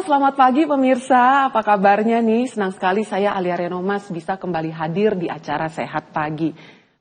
selamat pagi pemirsa. Apa kabarnya nih? Senang sekali saya Alia Renomas bisa kembali hadir di acara Sehat Pagi.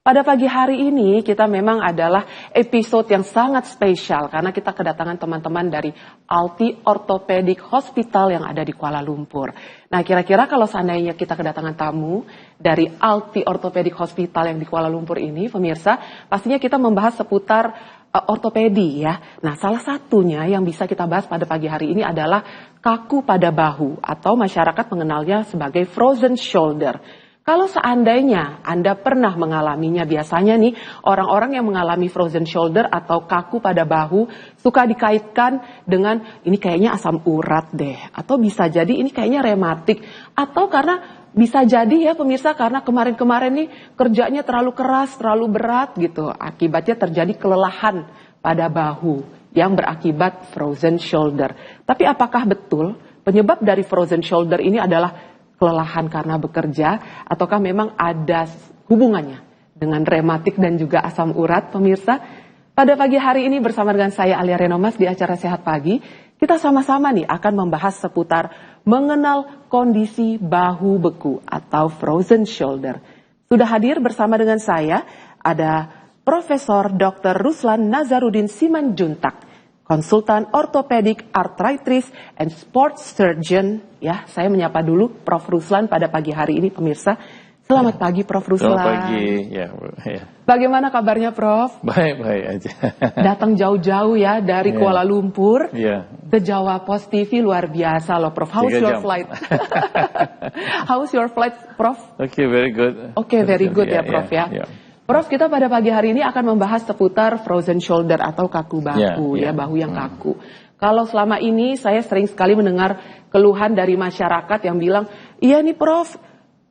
Pada pagi hari ini kita memang adalah episode yang sangat spesial karena kita kedatangan teman-teman dari Alti Orthopedic Hospital yang ada di Kuala Lumpur. Nah, kira-kira kalau seandainya kita kedatangan tamu dari Alti Orthopedic Hospital yang di Kuala Lumpur ini, pemirsa, pastinya kita membahas seputar ortopedi ya. Nah, salah satunya yang bisa kita bahas pada pagi hari ini adalah kaku pada bahu atau masyarakat mengenalnya sebagai frozen shoulder. Kalau seandainya Anda pernah mengalaminya, biasanya nih orang-orang yang mengalami frozen shoulder atau kaku pada bahu suka dikaitkan dengan ini kayaknya asam urat deh, atau bisa jadi ini kayaknya rematik, atau karena bisa jadi ya pemirsa karena kemarin-kemarin nih kerjanya terlalu keras, terlalu berat gitu. Akibatnya terjadi kelelahan pada bahu yang berakibat frozen shoulder. Tapi apakah betul penyebab dari frozen shoulder ini adalah kelelahan karena bekerja, ataukah memang ada hubungannya dengan rematik dan juga asam urat, pemirsa? Pada pagi hari ini bersama dengan saya Alia Renomas di acara Sehat Pagi, kita sama-sama nih akan membahas seputar mengenal kondisi bahu beku atau frozen shoulder. Sudah hadir bersama dengan saya ada Profesor Dr. Ruslan Nazarudin Simanjuntak, konsultan ortopedik, arthritis, and sports surgeon. Ya, saya menyapa dulu Prof. Ruslan pada pagi hari ini, pemirsa. Selamat pagi, Prof. Ruslan. Selamat pagi. Ya. Bagaimana kabarnya, Prof? Baik-baik aja. Datang jauh-jauh ya dari Kuala Lumpur ke Jawa Post TV, luar biasa loh, Prof. How's your flight? How's your flight, Prof? Okay, very good. Okay, very good ya, Prof ya. Prof, kita pada pagi hari ini akan membahas seputar frozen shoulder atau kaku bahu, ya bahu yang kaku. Kalau selama ini saya sering sekali mendengar keluhan dari masyarakat yang bilang, iya nih Prof,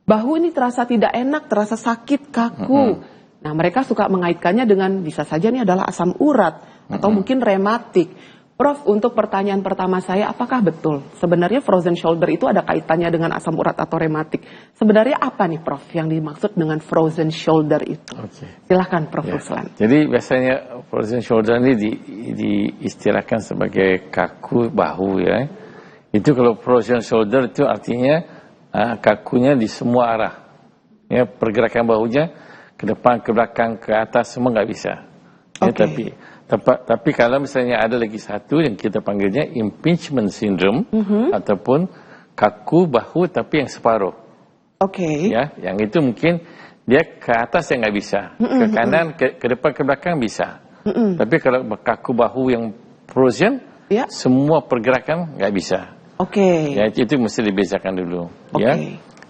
bahu ini terasa tidak enak, terasa sakit, kaku. Nah, mereka suka mengaitkannya dengan bisa saja ini adalah asam urat atau mungkin rematik. Prof, untuk pertanyaan pertama saya, apakah betul sebenarnya frozen shoulder itu ada kaitannya dengan asam urat atau rematik? Sebenarnya apa nih Prof yang dimaksud dengan frozen shoulder itu? Silahkan Prof. Ruslan. Jadi biasanya frozen shoulder ini diistilahkan sebagai kaku bahu ya. Itu kalau frozen shoulder itu artinya kakunya di semua arah. Ya, pergerakan bahunya ke depan, ke belakang, ke atas semua nggak bisa. Ya, tapi kalau misalnya ada lagi satu yang kita panggilnya impingement syndrome ataupun kaku bahu tapi yang separuh. Ya, yang itu mungkin dia ke atas yang nggak bisa, ke kanan, ke depan, ke belakang bisa. Tapi kalau kaku bahu yang frozen, semua pergerakan nggak bisa. Ya, itu mesti dibedakan dulu. Ya,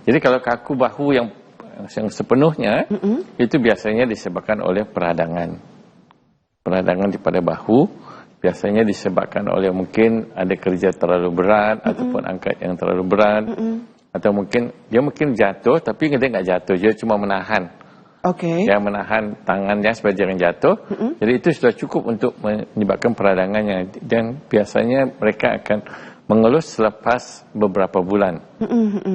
jadi kalau kaku bahu yang sepenuhnya itu biasanya disebabkan oleh peradangan pada bahu, biasanya disebabkan oleh mungkin ada kerja terlalu berat ataupun angkat yang terlalu berat, atau mungkin dia jatuh tapi dia nggak jatuh, dia cuma menahan. Ya, menahan tangannya supaya jangan jatuh. Jadi itu sudah cukup untuk menyebabkan peradangannya, dan biasanya mereka akan mengeluh selepas beberapa bulan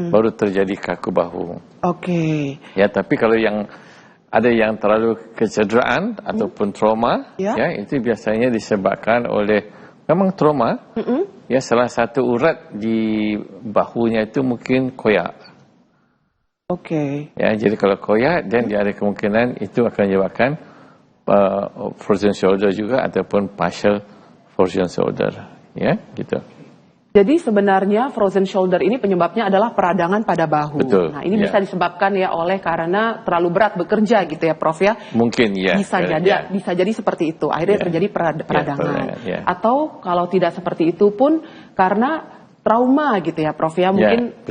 baru terjadi kaku bahu. Ya, tapi kalau ada yang terlalu kecederaan ataupun trauma, ya itu biasanya disebabkan oleh memang trauma. Ya, salah satu urat di bahunya itu mungkin koyak. Ya, jadi kalau koyak dan dia ada kemungkinan itu akan menyebabkan frozen shoulder juga ataupun partial frozen shoulder. Ya, gitu. Jadi sebenarnya frozen shoulder ini penyebabnya adalah peradangan pada bahu. Betul, nah, ini bisa disebabkan ya oleh karena terlalu berat bekerja gitu ya, Prof ya. Mungkin ya. Bisa jadi seperti itu. Akhirnya terjadi peradangan. Atau kalau tidak seperti itu pun karena trauma gitu ya, Prof ya. Mungkin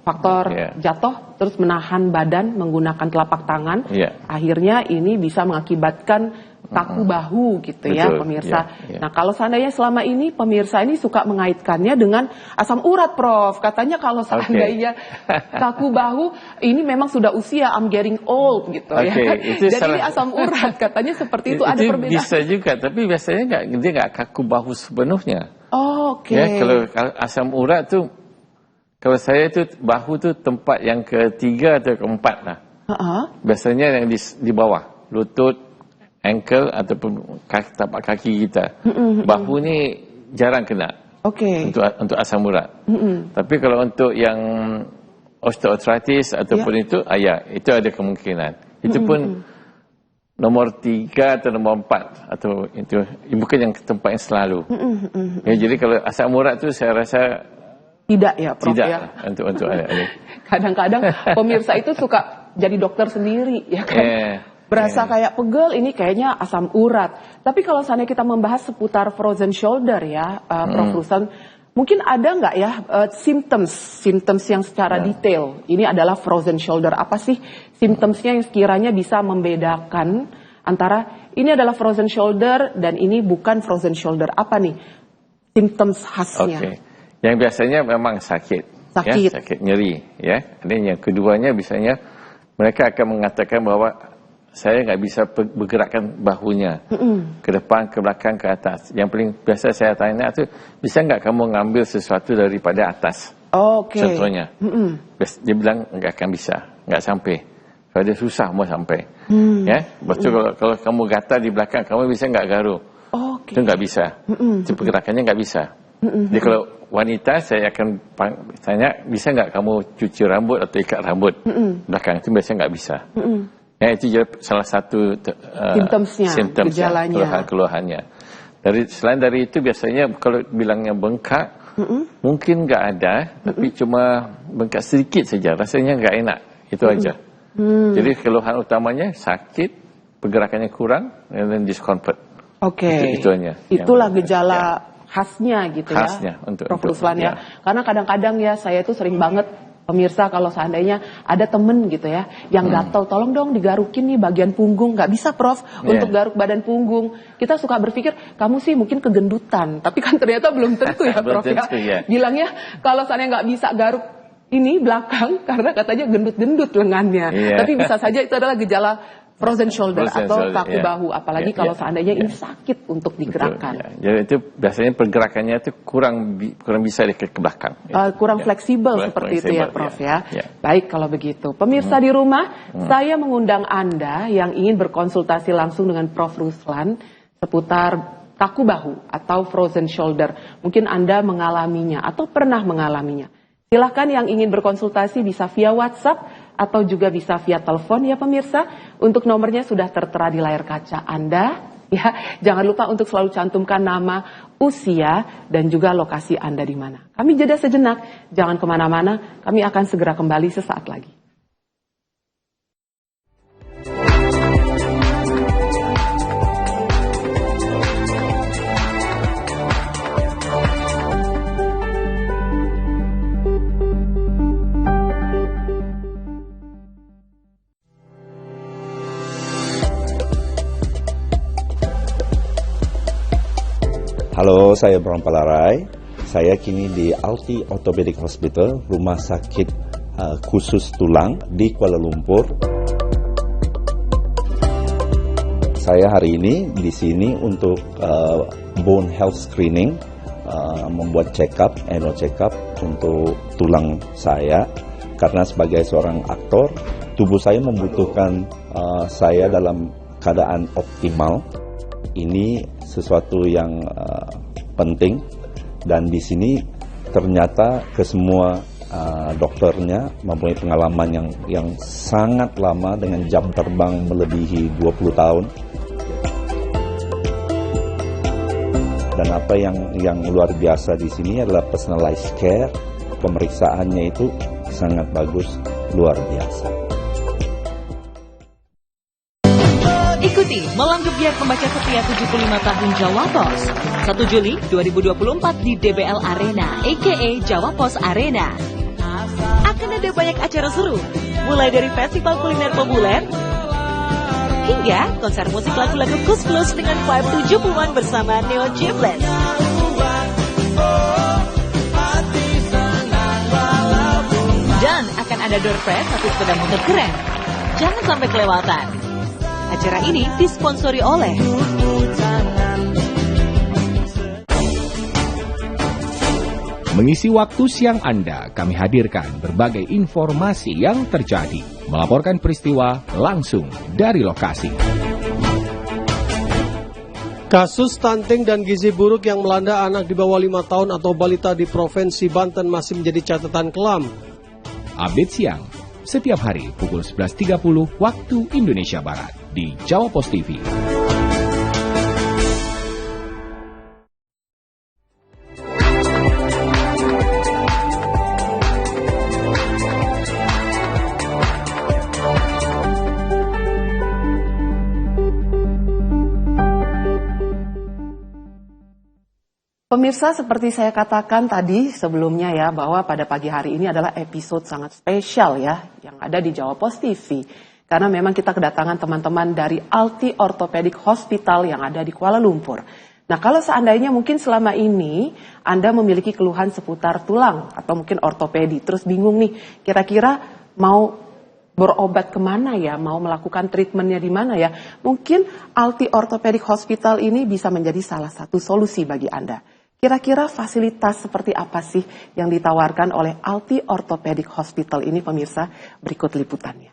faktor jatuh terus menahan badan menggunakan telapak tangan. Akhirnya ini bisa mengakibatkan kaku bahu gitu ya, pemirsa. Nah, kalau seandainya selama ini pemirsa ini suka mengaitkannya dengan asam urat, Prof. Katanya kalau seandainya kaku bahu ini memang sudah usia, I'm getting old gitu ya. Jadi asam urat katanya seperti itu, ada perbedaan. Bisa juga, tapi biasanya dia nggak kaku bahu sepenuhnya. Ya, kalau asam urat tuh, kalau saya itu bahu tuh tempat yang ketiga atau keempat lah. Biasanya yang di bawah lutut, ankle ataupun tapak kaki kita. Bahu ni jarang kena. Oke. Untuk asam urat. Tapi kalau untuk yang osteoartritis ataupun itu, itu ada kemungkinan. Itu pun nomor 3 atau nomor 4 atau itu bukan yang tempat yang selalu. Jadi kalau asam urat itu saya rasa tidak ya, Prof. Tidak ya. Untuk ada. Kadang-kadang pemirsa itu suka jadi dokter sendiri, ya kan? Berasa kayak pegel, ini kayaknya asam urat. Tapi kalau seandainya kita membahas seputar frozen shoulder ya, Prof. Ruslan, mungkin ada nggak ya symptoms yang secara detail? Ini adalah frozen shoulder. Apa sih symptomsnya yang sekiranya bisa membedakan antara ini adalah frozen shoulder dan ini bukan frozen shoulder? Apa nih symptoms khasnya? Yang biasanya memang sakit, ya, sakit nyeri, ya. Dan yang keduanya biasanya mereka akan mengatakan bahwa saya nggak bisa bergerakkan bahunya ke depan, ke belakang, ke atas. Yang paling biasa saya tanya itu, bisa nggak kamu ngambil sesuatu daripada atas? Contohnya, dia bilang nggak akan bisa, nggak sampai. Kalau dia susah mau sampai, ya. Betul kalau kamu gatal di belakang, kamu bisa nggak garuk? Itu nggak bisa, itu pergerakannya nggak bisa. Jadi kalau wanita saya akan tanya, bisa nggak kamu cuci rambut atau ikat rambut belakang? Itu biasanya nggak bisa. Ya, itu salah satu simptomnya, gejalanya, keluhannya. Selain dari itu biasanya kalau bilangnya bengkak, mungkin nggak ada, tapi cuma bengkak sedikit saja, rasanya nggak enak, itu aja. Jadi keluhan utamanya sakit, pergerakannya kurang, dan discomfort. Itu hanya. Itulah gejala khasnya gitu khasnya, ya, Prof. Ruslan ya. Karena kadang-kadang ya saya itu sering banget pemirsa kalau seandainya ada temen gitu ya yang gatel, tolong dong digarukin nih bagian punggung. Nggak bisa, Prof, untuk garuk badan punggung. Kita suka berpikir kamu sih mungkin kegendutan, tapi kan ternyata belum tentu ya, Prof ya. Bilangnya kalau seandainya nggak bisa garuk ini belakang karena katanya gendut-gendut lengannya. Tapi bisa saja itu adalah gejala frozen shoulder atau kaku bahu, apalagi kalau seandainya ini sakit untuk digerakkan. Jadi itu biasanya pergerakannya itu kurang bisa ke belakang. Kurang fleksibel seperti itu ya, Prof ya. Baik kalau begitu. Pemirsa di rumah, saya mengundang Anda yang ingin berkonsultasi langsung dengan Prof Ruslan seputar kaku bahu atau frozen shoulder. Mungkin Anda mengalaminya atau pernah mengalaminya. Silahkan yang ingin berkonsultasi bisa via WhatsApp atau juga bisa via telepon ya pemirsa. Untuk nomornya sudah tertera di layar kaca Anda. Ya, jangan lupa untuk selalu cantumkan nama, usia, dan juga lokasi Anda di mana. Kami jeda sejenak, jangan kemana-mana. Kami akan segera kembali sesaat lagi. Halo, saya Bram Palarai. Saya kini di Alti Orthopedic Hospital, rumah sakit khusus tulang di Kuala Lumpur. Saya hari ini di sini untuk bone health screening, membuat annual check up untuk tulang saya. Karena sebagai seorang aktor, tubuh saya membutuhkan saya dalam keadaan optimal. Ini sesuatu yang penting, dan di sini ternyata kesemua dokternya mempunyai pengalaman yang sangat lama dengan jam terbang melebihi 20 tahun. Dan apa yang luar biasa di sini adalah personalized care, pemeriksaannya itu sangat bagus, luar biasa. Ikuti Malam Gebiar Pembaca Setia 75 tahun Jawa Pos 1 Juli 2024 di DBL Arena aka Jawa Pos Arena. Akan ada banyak acara seru, mulai dari festival kuliner populer hingga konser musik lagu-lagu Kus-Plus dengan vibe 70-an bersama Neo Giblet. Dan akan ada door prize satu sepeda motor keren. Jangan sampai kelewatan. Acara ini disponsori oleh Mengisi waktu siang Anda, kami hadirkan berbagai informasi yang terjadi. Melaporkan peristiwa langsung dari lokasi. Kasus stunting dan gizi buruk yang melanda anak di bawah 5 tahun atau balita di Provinsi Banten masih menjadi catatan kelam. Update siang, setiap hari pukul 11.30 waktu Indonesia Barat di Jawa Pos TV. Pemirsa, seperti saya katakan tadi sebelumnya ya, bahwa pada pagi hari ini adalah episode sangat spesial ya, yang ada di Jawa Pos TV. Karena memang kita kedatangan teman-teman dari Alti Orthopedic Hospital yang ada di Kuala Lumpur. Nah, kalau seandainya mungkin selama ini Anda memiliki keluhan seputar tulang atau mungkin ortopedi, terus bingung nih, kira-kira mau berobat kemana ya, mau melakukan treatmentnya di mana ya, mungkin Alti Orthopedic Hospital ini bisa menjadi salah satu solusi bagi Anda. Kira-kira fasilitas seperti apa sih yang ditawarkan oleh Alti Orthopedic Hospital ini, pemirsa? Berikut liputannya.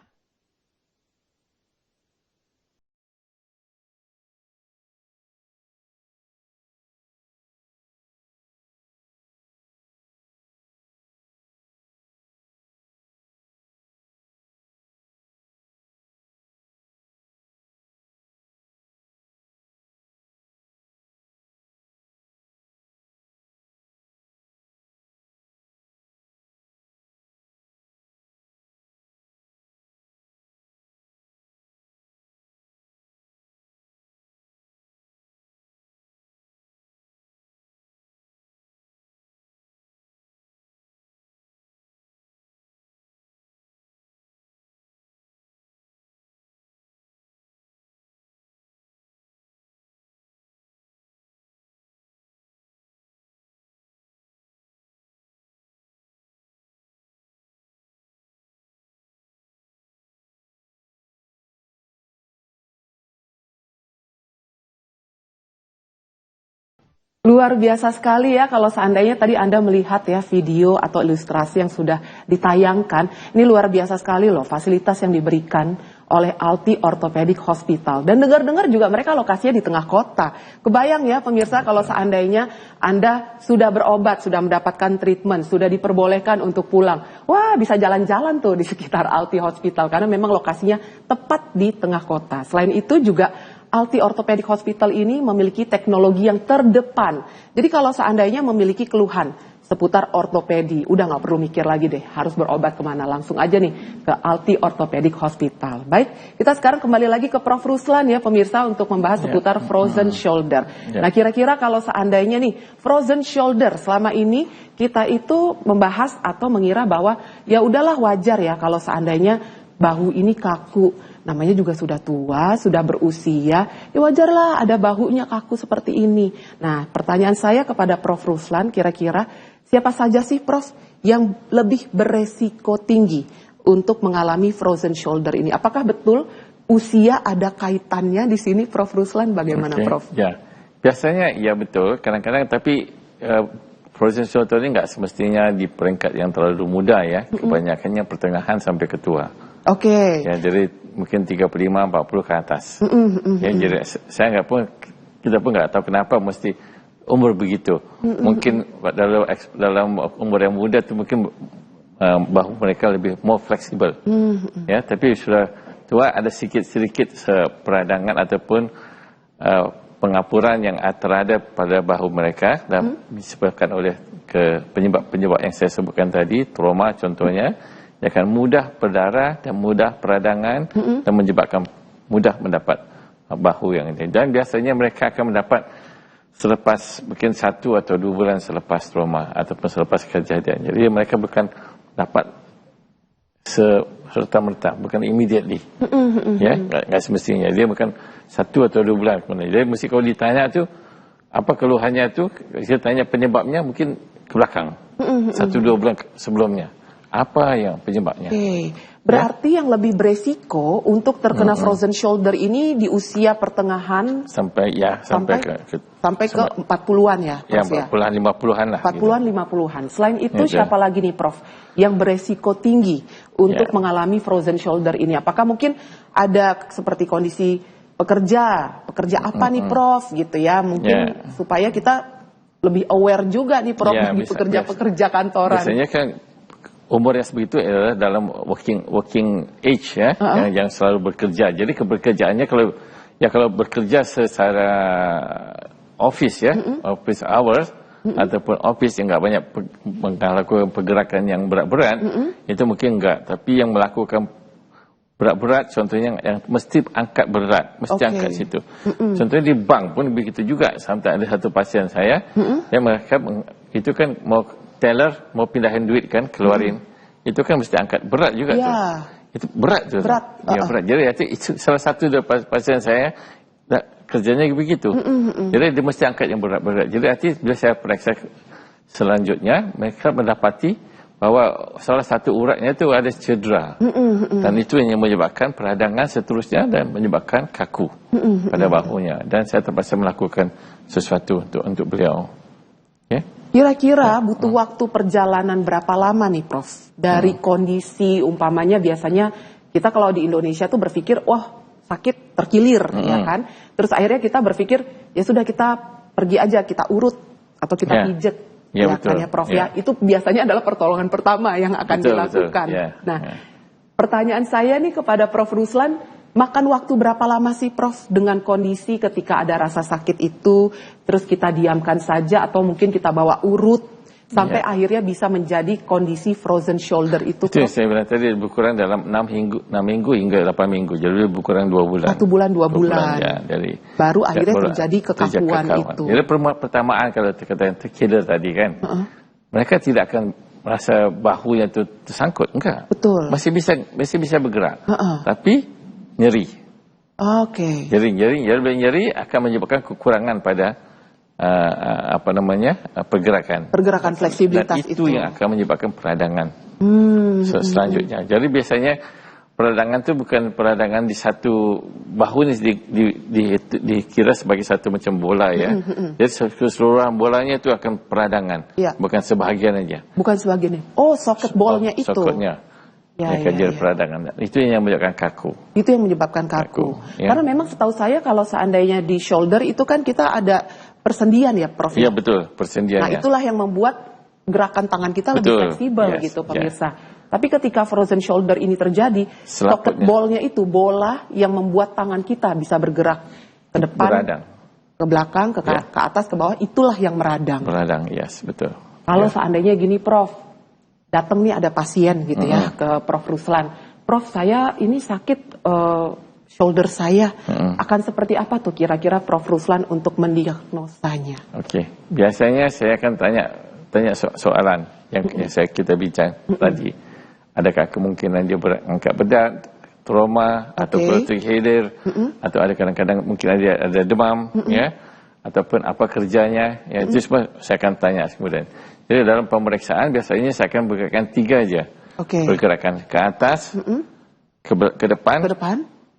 Luar biasa sekali ya kalau seandainya tadi Anda melihat ya video atau ilustrasi yang sudah ditayangkan. Ini luar biasa sekali loh fasilitas yang diberikan oleh Alti Orthopedic Hospital. Dan dengar-dengar juga mereka lokasinya di tengah kota. Kebayang ya pemirsa kalau seandainya Anda sudah berobat, sudah mendapatkan treatment, sudah diperbolehkan untuk pulang. Wah, bisa jalan-jalan tuh di sekitar Alti Hospital karena memang lokasinya tepat di tengah kota. Selain itu juga Alti Orthopedic Hospital ini memiliki teknologi yang terdepan. Jadi kalau seandainya memiliki keluhan seputar ortopedi, udah nggak perlu mikir lagi deh, harus berobat kemana, langsung aja nih ke Alti Orthopedic Hospital. Baik, kita sekarang kembali lagi ke Prof. Ruslan ya pemirsa untuk membahas seputar frozen shoulder. Nah kira-kira kalau seandainya nih frozen shoulder selama ini kita itu membahas atau mengira bahwa ya udahlah wajar ya kalau seandainya bahu ini kaku. Namanya juga sudah tua, sudah berusia, ya wajarlah ada bahunya kaku seperti ini. Nah, pertanyaan saya kepada Prof. Ruslan, kira-kira siapa saja sih Prof yang lebih beresiko tinggi untuk mengalami frozen shoulder ini? Apakah betul usia ada kaitannya di sini, Prof. Ruslan? Bagaimana, Prof? Ya, biasanya ya betul, kadang-kadang tapi frozen shoulder ini nggak semestinya di peringkat yang terlalu muda ya, kebanyakannya pertengahan sampai ke tua. Oke. Ya, jadi mungkin 35-40 ke atas. Ya, jadi saya kita pun nggak tahu kenapa mesti umur begitu. Mungkin dalam umur yang muda itu mungkin bahu mereka lebih more fleksibel. Ya, tapi sudah tua ada sedikit peradangan ataupun pengapuran yang terhadap pada bahu mereka dan disebabkan oleh penyebab-penyebab yang saya sebutkan tadi, trauma contohnya. Dia akan mudah berdarah dan mudah peradangan dan menyebabkan mudah mendapat bahu yang ini. Dan biasanya mereka akan mendapat selepas mungkin 1 atau 2 bulan selepas trauma ataupun selepas kejadian. Jadi mereka bukan dapat serta-merta, bukan immediately. Ya, nggak semestinya. Dia bukan 1 atau 2 bulan kemudian. Jadi mesti kalau ditanya tu apa keluhannya tu, kita tanya penyebabnya mungkin ke belakang. 1-2 bulan sebelumnya. Apa yang penyebabnya? Berarti yang lebih beresiko untuk terkena frozen shoulder ini di usia pertengahan sampai ke 40-an ya, Prof, ya? 40-an 50-an lah. 40-an 50-an. Selain itu siapa lagi nih Prof yang beresiko tinggi untuk mengalami frozen shoulder ini? Apakah mungkin ada seperti kondisi pekerja apa nih Prof gitu ya, mungkin supaya kita lebih aware juga nih Prof di pekerja pekantoran. Biasanya kan umur yang sebegitu adalah dalam working age ya, yang selalu bekerja. Jadi kebekerjaannya kalau bekerja secara office ya, office hours ataupun office yang nggak banyak melakukan pergerakan yang berat-berat, itu mungkin enggak. Tapi yang melakukan berat-berat, contohnya yang mesti angkat berat, mesti angkat situ. Contohnya di bank pun begitu juga. Sampai ada satu pasien saya, yang mereka itu kan mau teller mau pindahin duit kan, keluarin, itu kan mesti angkat berat juga tuh. Itu berat tuh. Berat. Jadi itu salah satu dari pasien saya kerjanya begitu. Jadi dia mesti angkat yang berat-berat. Jadi bila saya periksa selanjutnya, mereka mendapati bahwa salah satu uratnya itu ada cedera. Dan itu yang menyebabkan peradangan seterusnya dan menyebabkan kaku pada bahunya. Dan saya terpaksa melakukan sesuatu untuk beliau. Kira-kira butuh waktu perjalanan berapa lama nih Prof? Dari kondisi umpamanya biasanya kita kalau di Indonesia tuh berpikir, wah sakit terkilir ya kan. Terus akhirnya kita berpikir, ya sudah kita pergi aja, kita urut atau kita pijet. Ya betul. Kan ya Prof ya. Itu biasanya adalah pertolongan pertama yang akan dilakukan. Nah, pertanyaan saya nih kepada Prof Ruslan, makan waktu berapa lama sih Prof dengan kondisi ketika ada rasa sakit itu, terus kita diamkan saja atau mungkin kita bawa urut sampai akhirnya bisa menjadi kondisi frozen shoulder itu Prof? Itu saya bilang tadi lebih kurang dalam 6 minggu hingga 8 minggu. Jadi lebih kurang 2 bulan. 1 bulan 2 bulan. Ya, baru akhirnya terjadi kekakuan itu. Jadi pertamaan kalau kata terkilir tadi kan, mereka tidak akan merasa bahunya itu tersangkut, enggak. Betul. Masih bisa bergerak. Tapi nyeri. Nyeri akan menyebabkan kekurangan pada pergerakan fleksibilitas dan itu yang akan menyebabkan peradangan selanjutnya. Jadi biasanya peradangan itu bukan peradangan di satu bahu ni dikira sebagai satu macam bola ya. Jadi keseluruhan bolanya itu akan peradangan, bukan sebahagian aja. Bukan sebagian. Oh, socket ballnya itu. Socketnya. Peradangan. Itu yang menyebabkan kaku. Itu yang menyebabkan kaku. Karena memang setahu saya kalau seandainya di shoulder itu kan kita ada persendian ya Prof? Iya betul, persendiannya. Nah itulah yang membuat gerakan tangan kita lebih fleksibel gitu pemirsa. Tapi ketika frozen shoulder ini terjadi, socket ball-nya itu bola yang membuat tangan kita bisa bergerak ke depan, ke belakang, ke atas, ke bawah, itulah yang meradang. Meradang, yes, betul. Kalau seandainya gini Prof, datang nih ada pasien gitu ya ke Prof Ruslan. Prof, saya ini sakit shoulder saya, akan seperti apa tuh kira-kira Prof Ruslan untuk mendiagnosanya? Oke, biasanya saya akan tanya soalan yang kita bincang tadi. Adakah kemungkinan dia angkat berat, trauma atau terhilir, atau ada kadang-kadang mungkin ada demam, ya, ataupun apa kerjanya, ya, itu semua saya akan tanya kemudian. Jadi dalam pemeriksaan biasanya saya akan bergerakkan 3 aja, pergerakan ke atas, ke depan,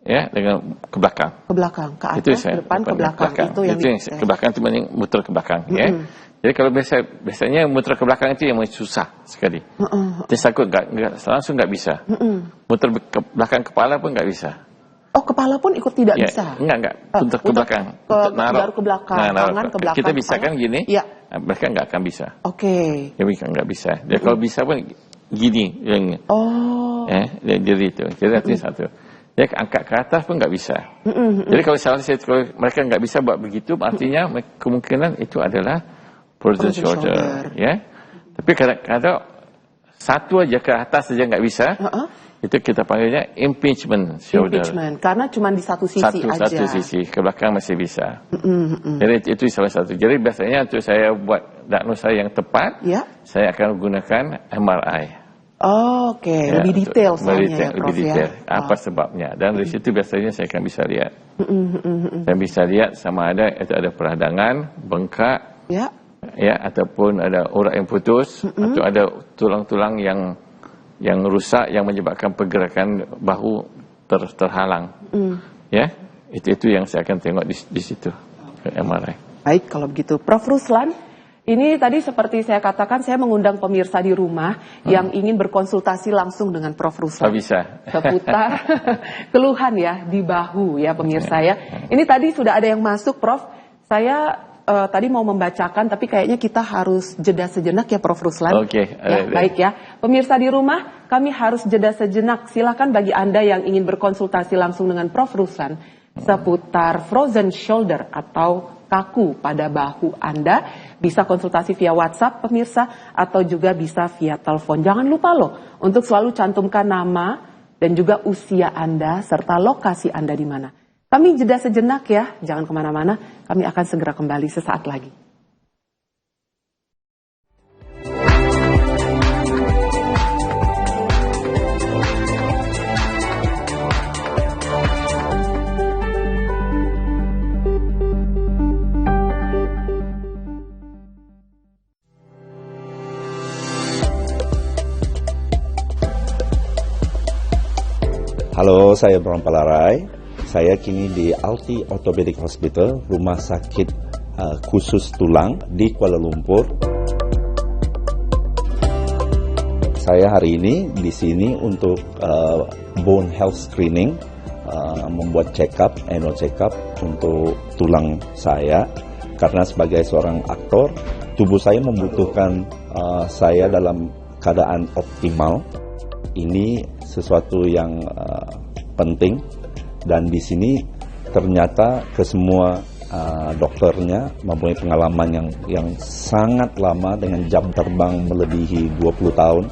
ya, dengan ke belakang. Ke belakang, ke atas, ke depan, ke belakang. Itu yang ke belakang itu muter ke belakang, ya. Jadi kalau biasanya muter ke belakang itu yang susah sekali. Dia takut langsung nggak bisa. Muter ke belakang kepala pun nggak bisa. Oh, kepala pun ikut tidak bisa? Enggak. Muter ke belakang. Baru ke belakang, tangan ke belakang. Kita bisa kan gini, mereka nggak akan bisa. Mereka nggak bisa. Jadi kalau bisa pun gini. Jadi itu. Jadi artinya satu. Ya, angkat ke atas pun nggak bisa. Jadi kalau mereka nggak bisa buat begitu, artinya kemungkinan itu adalah frozen shoulder, ya. Tapi kadang-kadang satu aja ke atas saja nggak bisa, itu kita panggilnya impingement shoulder. Karena cuma di satu sisi aja. Satu sisi, ke belakang masih bisa. Jadi itu salah satu. Jadi biasanya untuk saya buat diagnosa yang tepat, saya akan gunakan MRI. Lebih detail soalnya ya, Prof, lebih detail. Apa sebabnya? Dan dari situ biasanya saya akan bisa lihat. Saya bisa lihat sama ada peradangan, bengkak, ya, ataupun ada urat yang putus, atau ada tulang-tulang yang rusak yang menyebabkan pergerakan bahu terhalang. Ya, itu yang saya akan tengok di situ, MRI. Baik, kalau begitu Prof Ruslan, Ini tadi seperti saya katakan, saya mengundang pemirsa di rumah yang ingin berkonsultasi langsung dengan Prof. Ruslan. Bisa. Seputar keluhan ya di bahu ya pemirsa ya. Ini tadi sudah ada yang masuk, Prof. Saya tadi mau membacakan, tapi kayaknya kita harus jeda sejenak ya Prof. Ruslan. Oke. Ya, baik ya. Pemirsa di rumah, kami harus jeda sejenak. Silakan bagi Anda yang ingin berkonsultasi langsung dengan Prof. Ruslan seputar frozen shoulder atau kaku pada bahu Anda, bisa konsultasi via WhatsApp pemirsa atau juga bisa via telepon. Jangan lupa loh untuk selalu cantumkan nama dan juga usia Anda serta lokasi Anda di mana. Kami jeda sejenak ya, jangan kemana-mana, kami akan segera kembali sesaat lagi. Halo, saya Bram Palarai. Saya kini di Alti Orthopedic Hospital, rumah sakit khusus tulang di Kuala Lumpur. Saya hari ini di sini untuk bone health screening, membuat annual check up untuk tulang saya. Karena sebagai seorang aktor, tubuh saya membutuhkan saya dalam keadaan optimal. Ini sesuatu yang penting, dan di sini ternyata semua dokternya mempunyai pengalaman yang sangat lama dengan jam terbang melebihi 20 tahun.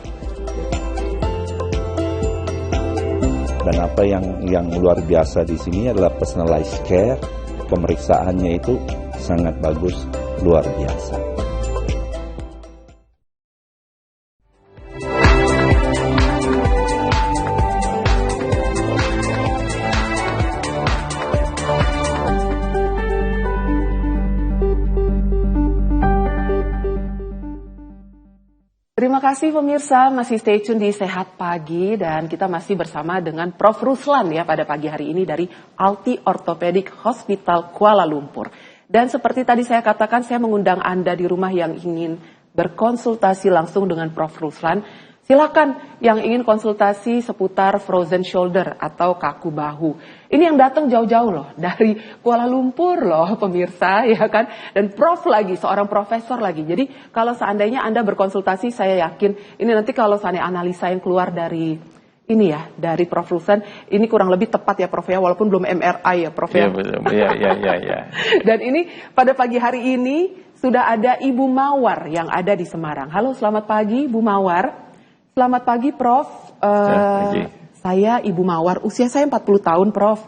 Dan apa yang luar biasa di sini adalah personalized care, pemeriksaannya itu sangat bagus, luar biasa. Terima kasih pemirsa, masih stay tune di Sehat Pagi dan kita masih bersama dengan Prof. Ruslan ya pada pagi hari ini dari Alti Orthopedic Hospital Kuala Lumpur. Dan seperti tadi saya katakan, saya mengundang Anda di rumah yang ingin berkonsultasi langsung dengan Prof. Ruslan. Silakan yang ingin konsultasi seputar frozen shoulder atau kaku bahu. Ini yang datang jauh-jauh loh, dari Kuala Lumpur loh pemirsa ya kan. Dan Prof lagi, seorang profesor lagi. Jadi kalau seandainya Anda berkonsultasi, saya yakin ini nanti kalau seandainya analisa yang keluar dari ini ya, dari Prof. Ruslan, ini kurang lebih tepat ya Prof ya, walaupun belum MRI ya Prof ya. Iya. Dan ini pada pagi hari ini sudah ada Ibu Mawar yang ada di Semarang. Halo, selamat pagi Bu Mawar. Selamat pagi Prof. Saya Ibu Mawar, usia saya 40 tahun Prof.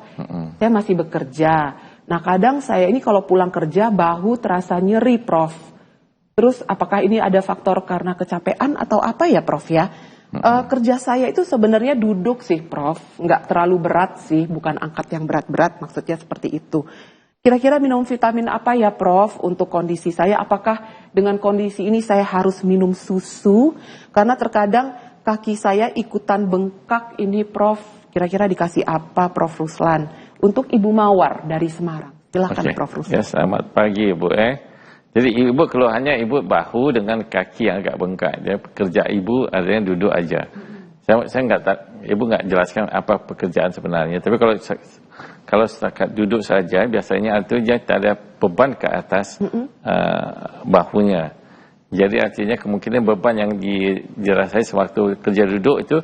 Saya masih bekerja. Nah kadang saya ini kalau pulang kerja bahu terasa nyeri Prof. Terus apakah ini ada faktor karena kecapean atau apa ya Prof ya? Kerja saya itu sebenarnya duduk sih Prof. Nggak terlalu berat sih, bukan angkat yang berat-berat, maksudnya seperti itu. Kira-kira minum vitamin apa ya Prof untuk kondisi saya? Apakah dengan kondisi ini saya harus minum susu? Karena terkadang kaki saya ikutan bengkak ini Prof. Kira-kira dikasih apa Prof. Ruslan? Untuk Ibu Mawar dari Semarang. Silakan Prof. Ruslan. Ya, selamat pagi Ibu. Jadi Ibu keluhannya Ibu bahu dengan kaki yang agak bengkak. Dia pekerja Ibu adanya duduk aja. Saya Ibu nggak jelaskan apa pekerjaan sebenarnya. Tapi kalau setakat duduk saja, biasanya itu dia tak ada beban ke atas bahunya. Jadi artinya kemungkinan beban yang dirasai sewaktu kerja duduk itu,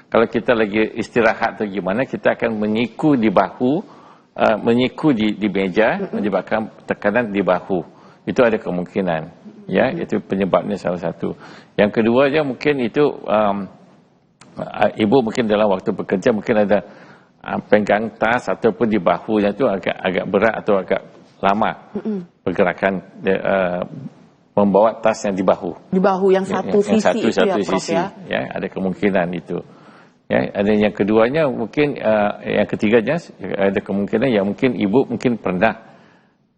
kalau kita lagi istirahat atau gimana, kita akan menyiku di bahu, menyiku di meja, menyebabkan tekanan di bahu. Itu ada kemungkinan. Ya, itu penyebabnya salah satu. Yang kedua aja mungkin itu Ibu mungkin dalam waktu bekerja mungkin ada pegang tas ataupun di bahunya itu agak berat atau agak lama pergerakan membawa tasnya di bahu. Di bahu yang satu sisi itu ya Prof ya? Ya, ada kemungkinan itu. Ya, ada yang keduanya mungkin yang ketiganya ada kemungkinan ya mungkin Ibu mungkin pernah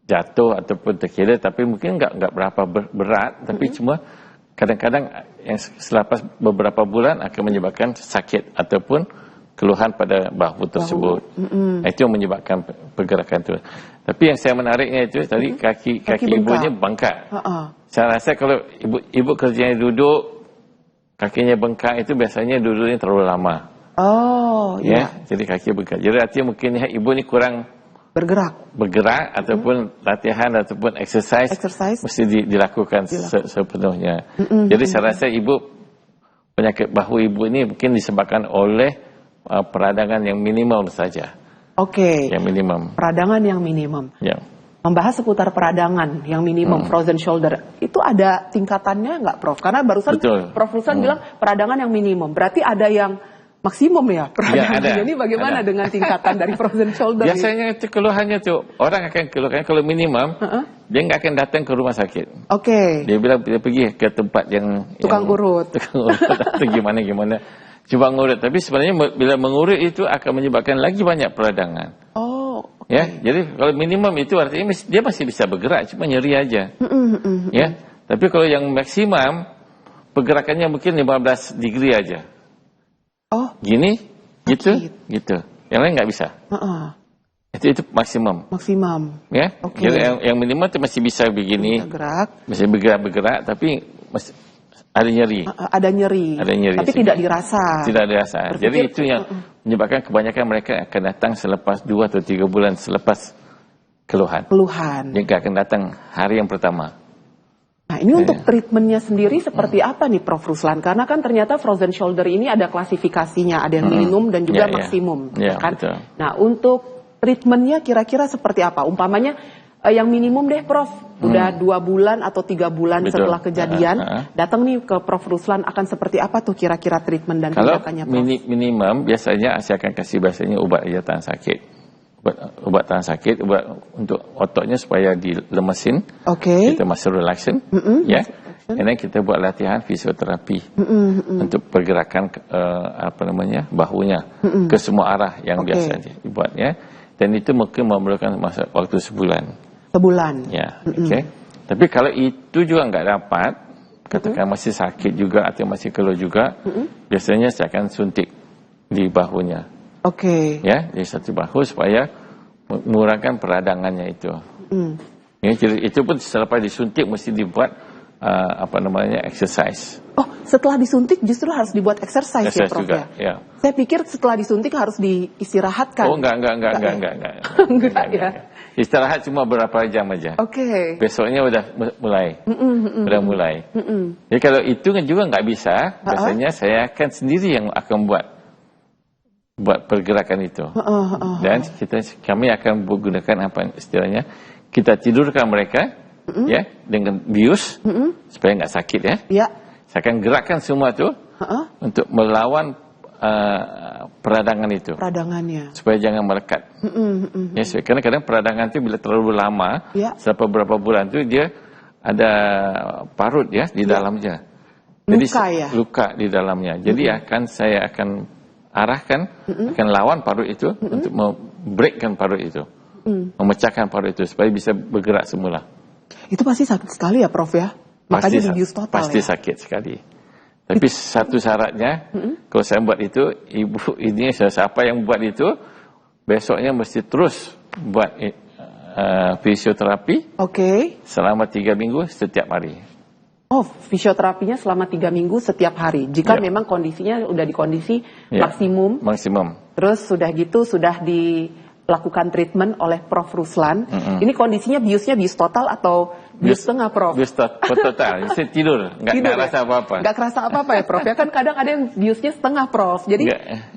jatuh ataupun terkira tapi mungkin enggak berapa berat tapi cuma kadang-kadang yang selepas beberapa bulan akan menyebabkan sakit ataupun keluhan pada bahu tersebut. Itu yang menyebabkan pergerakan itu. Tapi yang saya menariknya itu tadi kaki ibunya bengkak. Saya rasa kalau ibu kerjanya duduk, kakinya bengkak itu biasanya duduknya terlalu lama. Jadi kaki bengkak. Jadi artinya mungkin ibu ni kurang bergerak ataupun latihan ataupun exercise mesti dilakukan sepenuhnya. Jadi saya rasa penyakit bahu ibu ini mungkin disebabkan oleh peradangan yang minimum saja. Yang minimum. Peradangan yang minimum. Ya. Membahas seputar peradangan yang minimum, frozen shoulder, itu ada tingkatannya nggak, Prof? Karena barusan Prof Ruslan bilang peradangan yang minimum, berarti ada yang maksimum ya peradangannya. Ini bagaimana dengan tingkatan dari frozen shoulder? Biasanya itu keluhannya tuh orang akan keluhan kalau minimum, dia nggak akan datang ke rumah sakit. Dia bilang dia pergi ke tempat yang tukang urut atau gimana coba ngurut. Tapi sebenarnya bila mengurut itu akan menyebabkan lagi banyak peradangan. Ya, jadi kalau minimum itu artinya dia masih bisa bergerak, cuma nyeri aja. Ya, tapi kalau yang maksimum pergerakannya mungkin 15 degree aja. Gini, gitu. Yang lain nggak bisa. Itu maksimum. Ya, jadi yang minimum itu masih bisa begini, masih bergerak, tapi masih ada nyeri. Tapi tidak dirasa. Jadi itu yang menyebabkan kebanyakan mereka akan datang selepas 2 atau 3 bulan selepas keluhan. Dia nggak akan datang hari yang pertama. Nah, ini untuk treatmentnya sendiri seperti apa nih, Prof Ruslan? Karena kan ternyata frozen shoulder ini ada klasifikasinya, ada yang minimum dan juga maksimum, kan? Betul. Nah, untuk treatmentnya kira-kira seperti apa? Umpamanya yang minimum deh, Prof, udah 2 bulan atau 3 bulan setelah kejadian, datang nih ke Prof Ruslan, akan seperti apa tuh kira-kira treatment dan tindakannya, Prof? Kalau minimum, biasanya saya akan kasih biasanya obat aja tahan sakit. Obat tahan sakit, obat untuk ototnya supaya dilemesin. Kita masuk relaxation, ya. Dan kita buat latihan fisioterapi untuk pergerakan bahunya ke semua arah yang biasa dibuatnya. Dan itu mungkin memerlukan masa waktu sebulan. Ya, Tapi kalau itu juga nggak dapat, katakan masih sakit juga atau masih keluh juga, biasanya saya akan suntik di bahunya. Ya, di satu bahu supaya mengurangkan peradangannya itu. Ya, jadi itu pun selepas disuntik mesti dibuat exercise. Setelah disuntik justru harus dibuat exercise ya, Prof juga, ya? Saya pikir setelah disuntik harus diistirahatkan. Enggak. Enggak ya. Istirahat cuma berapa jam aja. Besoknya udah mulai. Jadi kalau itu juga nggak bisa, biasanya saya akan sendiri yang akan buat pergerakan itu. Dan kami akan menggunakan apa istilahnya, kita tidurkan mereka, ya, dengan bius supaya nggak sakit ya. Saya akan gerakkan semua itu untuk melawan peradangan itu. Supaya jangan melekat. Ya, karena kadang peradangan itu bila terlalu lama, selama beberapa bulan itu dia ada parut ya di dalamnya. Jadi luka di dalamnya. Jadi saya akan arahkan, akan lawan parut itu untuk membreakkan parut itu, memecahkan parut itu supaya bisa bergerak semula. Itu pasti sakit sekali ya, Prof ya? Makanya dibius total. Pasti sakit sekali. Tapi satu syaratnya, kalau saya buat itu, ibu ini siapa yang buat itu, besoknya mesti terus buat fisioterapi. Selama 3 minggu setiap hari. Fisioterapinya selama 3 minggu setiap hari. Jika memang kondisinya udah di kondisi maksimum. Terus sudah gitu, sudah dilakukan treatment oleh Prof Ruslan. Ini kondisinya biusnya bius total atau bius setengah, Prof? Bius total, saya tidur, nggak kerasa apa-apa. Nggak kerasa apa-apa ya, Prof? Ya kan kadang ada yang biusnya setengah, Prof. Jadi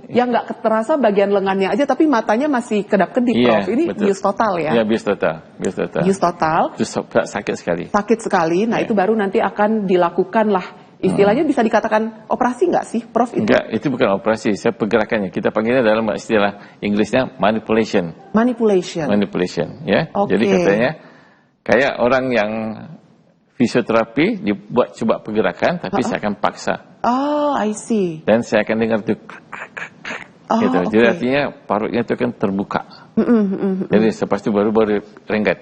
yang nggak terasa bagian lengannya aja, tapi matanya masih kedap-kedip, Prof. Ini bius total ya? Iya, bius total. Bius total. Terus sakit sekali. Sakit sekali. Nah, itu baru nanti akan dilakukan lah. Istilahnya bisa dikatakan operasi nggak sih, Prof? Enggak, itu bukan operasi. Saya pergerakannya. Kita panggilnya dalam istilah Inggrisnya manipulation, ya. Jadi katanya kayak orang yang fisioterapi dibuat coba pergerakan, tapi saya akan paksa. I see. Dan saya akan dengar tuh gitu. Jadi artinya parutnya itu kan terbuka. Jadi lepas itu baru renggat.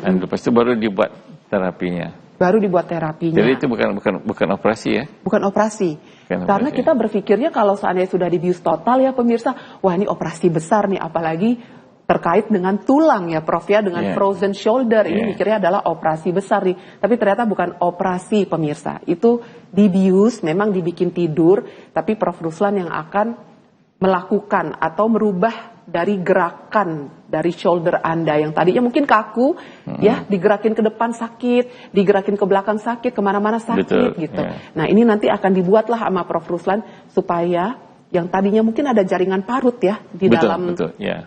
Dan lepas itu baru dibuat terapinya. Jadi itu bukan operasi ya? Bukan operasi. Karena kita berpikirnya kalau seandainya sudah dibius total ya pemirsa, wah ini operasi besar nih, apalagi terkait dengan tulang ya Prof ya, dengan frozen shoulder, ini mikirnya adalah operasi besar nih. Tapi ternyata bukan operasi pemirsa, itu dibius, memang dibikin tidur, tapi Prof Ruslan yang akan melakukan atau merubah dari gerakan dari shoulder Anda yang tadinya mungkin kaku, ya digerakin ke depan sakit, digerakin ke belakang sakit, kemana-mana sakit gitu. Nah ini nanti akan dibuatlah sama Prof Ruslan supaya yang tadinya mungkin ada jaringan parut ya di dalam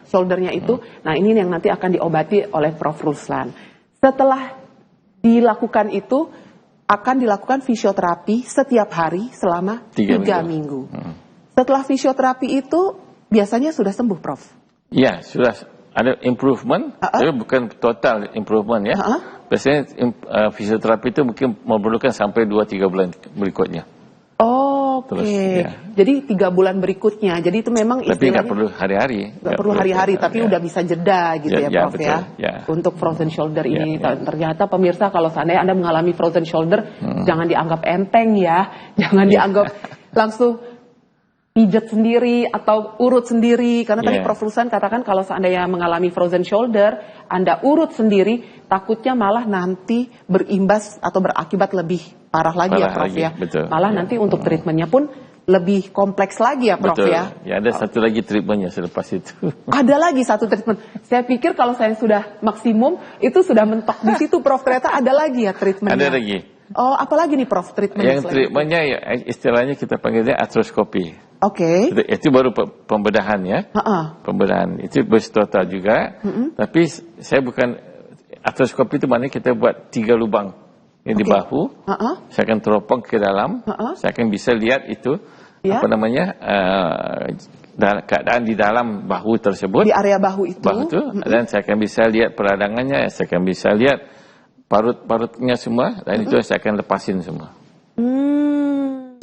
shouldernya itu, nah ini yang nanti akan diobati oleh Prof Ruslan. Setelah dilakukan itu akan dilakukan fisioterapi setiap hari selama 3 minggu. Setelah fisioterapi itu biasanya sudah sembuh, Prof? Iya, sudah ada improvement, tapi bukan total improvement ya. Biasanya fisioterapi itu mungkin memerlukan sampai 2-3 bulan berikutnya. Oke. Jadi 3 bulan berikutnya. Jadi itu memang istilahnya. Tapi nggak perlu hari-hari. Nggak perlu hari-hari, tapi udah bisa jeda gitu ya, Prof betul, ya. Untuk frozen shoulder ini. Ternyata pemirsa kalau seandainya Anda mengalami frozen shoulder, jangan dianggap enteng ya. Jangan dianggap langsung pijet sendiri atau urut sendiri, karena tadi Prof Ruslan katakan kalau seandainya mengalami frozen shoulder, Anda urut sendiri, takutnya malah nanti berimbas atau berakibat lebih parah lagi ya Prof ya. Betul. Malah nanti untuk treatmentnya pun lebih kompleks lagi ya Prof ya. Ya ada satu lagi treatmentnya selepas itu. Ada lagi satu treatment. Saya pikir kalau saya sudah maksimum itu sudah mentok di situ Prof, ternyata ada lagi ya treatmentnya. Ada lagi. Oh, apalagi nih Prof treatmentnya? Yang treatmentnya ya istilahnya kita panggilnya artroskopi. Oke. Itu baru pembedahan ya. Pembedahan itu bertotal juga. Tapi saya bukan artroskopi itu maknanya kita buat 3 lubang di bahu. Saya akan teropong ke dalam. Saya akan bisa lihat itu apa namanya keadaan di dalam bahu tersebut. Di area bahu itu. Dan saya akan bisa lihat peradangannya. Saya akan bisa lihat parut-parutnya semua. Dan itu saya akan lepasin semua.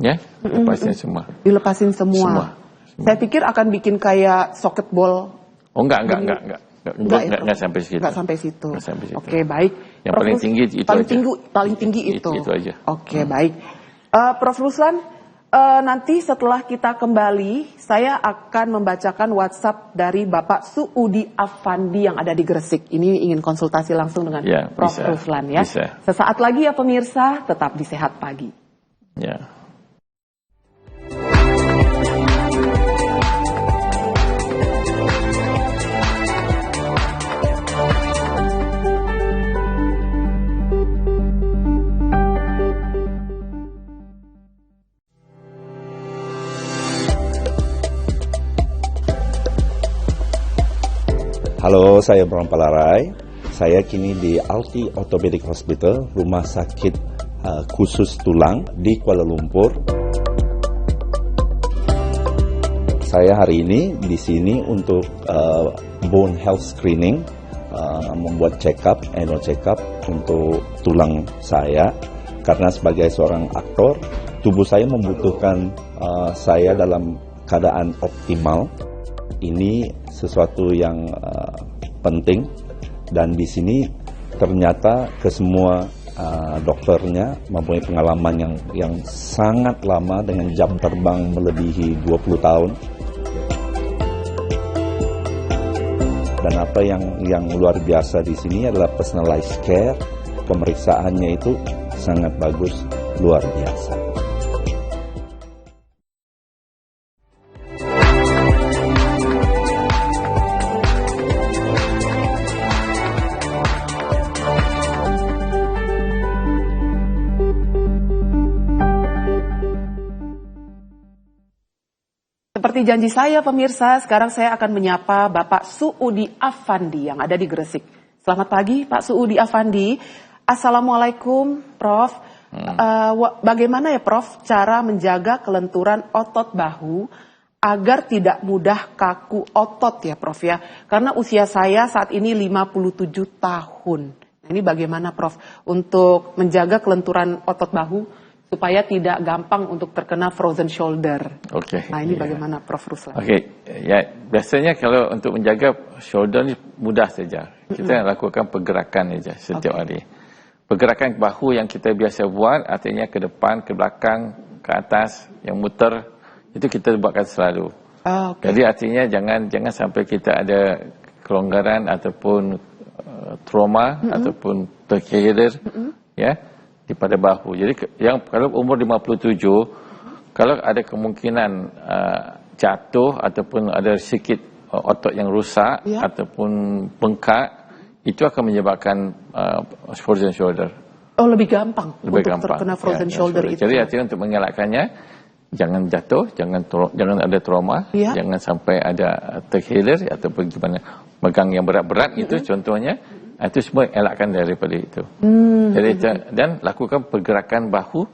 Ya, lepasin semua. Dilepasin semua. Saya pikir akan bikin kayak socket ball. Oh enggak sampai situ. Enggak sampai situ. Oke, baik. Yang paling tinggi itu paling tinggi itu. Itu aja. Oke, baik. Prof Ruslan, nanti setelah kita kembali, saya akan membacakan WhatsApp dari Bapak Suudi Afandi yang ada di Gresik. Ini ingin konsultasi langsung dengan Prof Ruslan ya. Bisa. Sesaat lagi ya pemirsa, tetap di Sehat Pagi. Ya. Halo, saya Bram Palarai. Saya kini di Alti Orthopedic Hospital, rumah sakit khusus tulang di Kuala Lumpur. Saya hari ini di sini untuk bone health screening, membuat annual check up untuk tulang saya. Karena sebagai seorang aktor, tubuh saya membutuhkan saya dalam keadaan optimal. Ini sesuatu yang penting, dan di sini ternyata kesemua dokternya mempunyai pengalaman yang sangat lama dengan jam terbang melebihi 20 tahun. Dan apa yang luar biasa di sini adalah personalized care, pemeriksaannya itu sangat bagus, luar biasa. Seperti janji saya pemirsa, sekarang saya akan menyapa Bapak Suudi Afandi yang ada di Gresik. Selamat pagi Pak Suudi Afandi. Assalamualaikum Prof. Bagaimana ya Prof cara menjaga kelenturan otot bahu agar tidak mudah kaku otot ya Prof ya? Karena usia saya saat ini 57 tahun. Nah, ini bagaimana Prof untuk menjaga kelenturan otot bahu supaya tidak gampang untuk terkena frozen shoulder. Nah ini bagaimana Prof Ruslan? Ya biasanya kalau untuk menjaga shoulder ini mudah saja. Kita lakukan pergerakan saja setiap hari. Pergerakan bahu yang kita biasa buat artinya ke depan, ke belakang, ke atas, yang muter, itu kita buatkan selalu. Jadi artinya jangan sampai kita ada kelonggaran ataupun trauma ataupun terkehilir ya di pada bahu. Jadi yang kalau umur 57, kalau ada kemungkinan jatuh ataupun ada sedikit otot yang rusak ataupun bengkak, itu akan menyebabkan frozen shoulder. Oh, lebih gampang lebih untuk gampang. terkena frozen shoulder itu. Jadi artinya untuk mengelakkannya, jangan jatuh, jangan ada trauma, jangan sampai ada terhilir ataupun gimana, megang yang berat-berat itu contohnya, itu semua elakkan daripada itu. Jadi dan lakukan pergerakan bahu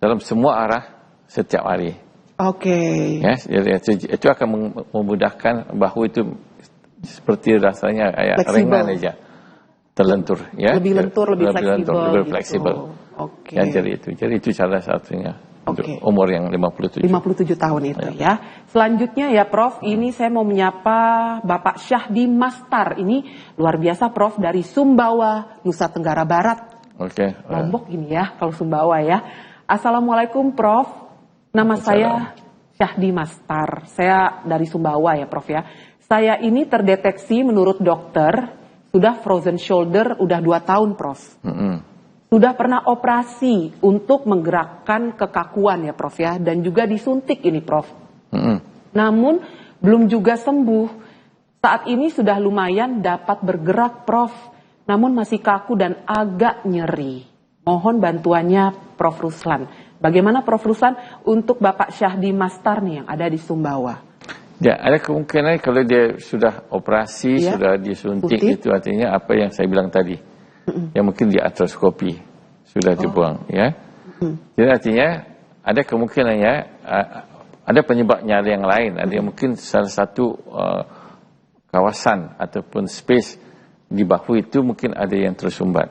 dalam semua arah setiap hari. Ya, jadi itu akan memudahkan bahu itu seperti rasanya ringan aja, terlentur, ya. Lebih lentur, lebih fleksibel. Ya, jadi itu salah satunya. Untuk umur yang 57 tahun itu ya. Selanjutnya ya Prof, ini saya mau menyapa Bapak Syahdi Mastar. Ini luar biasa Prof, dari Sumbawa, Nusa Tenggara Barat. Lombok ini ya, kalau Sumbawa ya. Assalamualaikum Prof, nama saya Syahdi Mastar. Saya dari Sumbawa ya Prof ya. Saya ini terdeteksi menurut dokter sudah frozen shoulder udah 2 tahun Prof. Sudah pernah operasi untuk menggerakkan kekakuan ya Prof ya, dan juga disuntik ini Prof. Namun belum juga sembuh. Saat ini sudah lumayan dapat bergerak Prof, namun masih kaku dan agak nyeri. Mohon bantuannya Prof Ruslan. Bagaimana Prof Ruslan untuk Bapak Syahdi Mastar nih yang ada di Sumbawa? Ya, ada kemungkinan kalau dia sudah operasi, sudah disuntik, itu artinya apa yang saya bilang tadi. Yang mungkin di artroskopi sudah dibuang, ya. Jadi artinya ada kemungkinannya ada penyebab nyeri yang lain. Ada yang mungkin salah satu kawasan ataupun space di bahu itu mungkin ada yang tersumbat.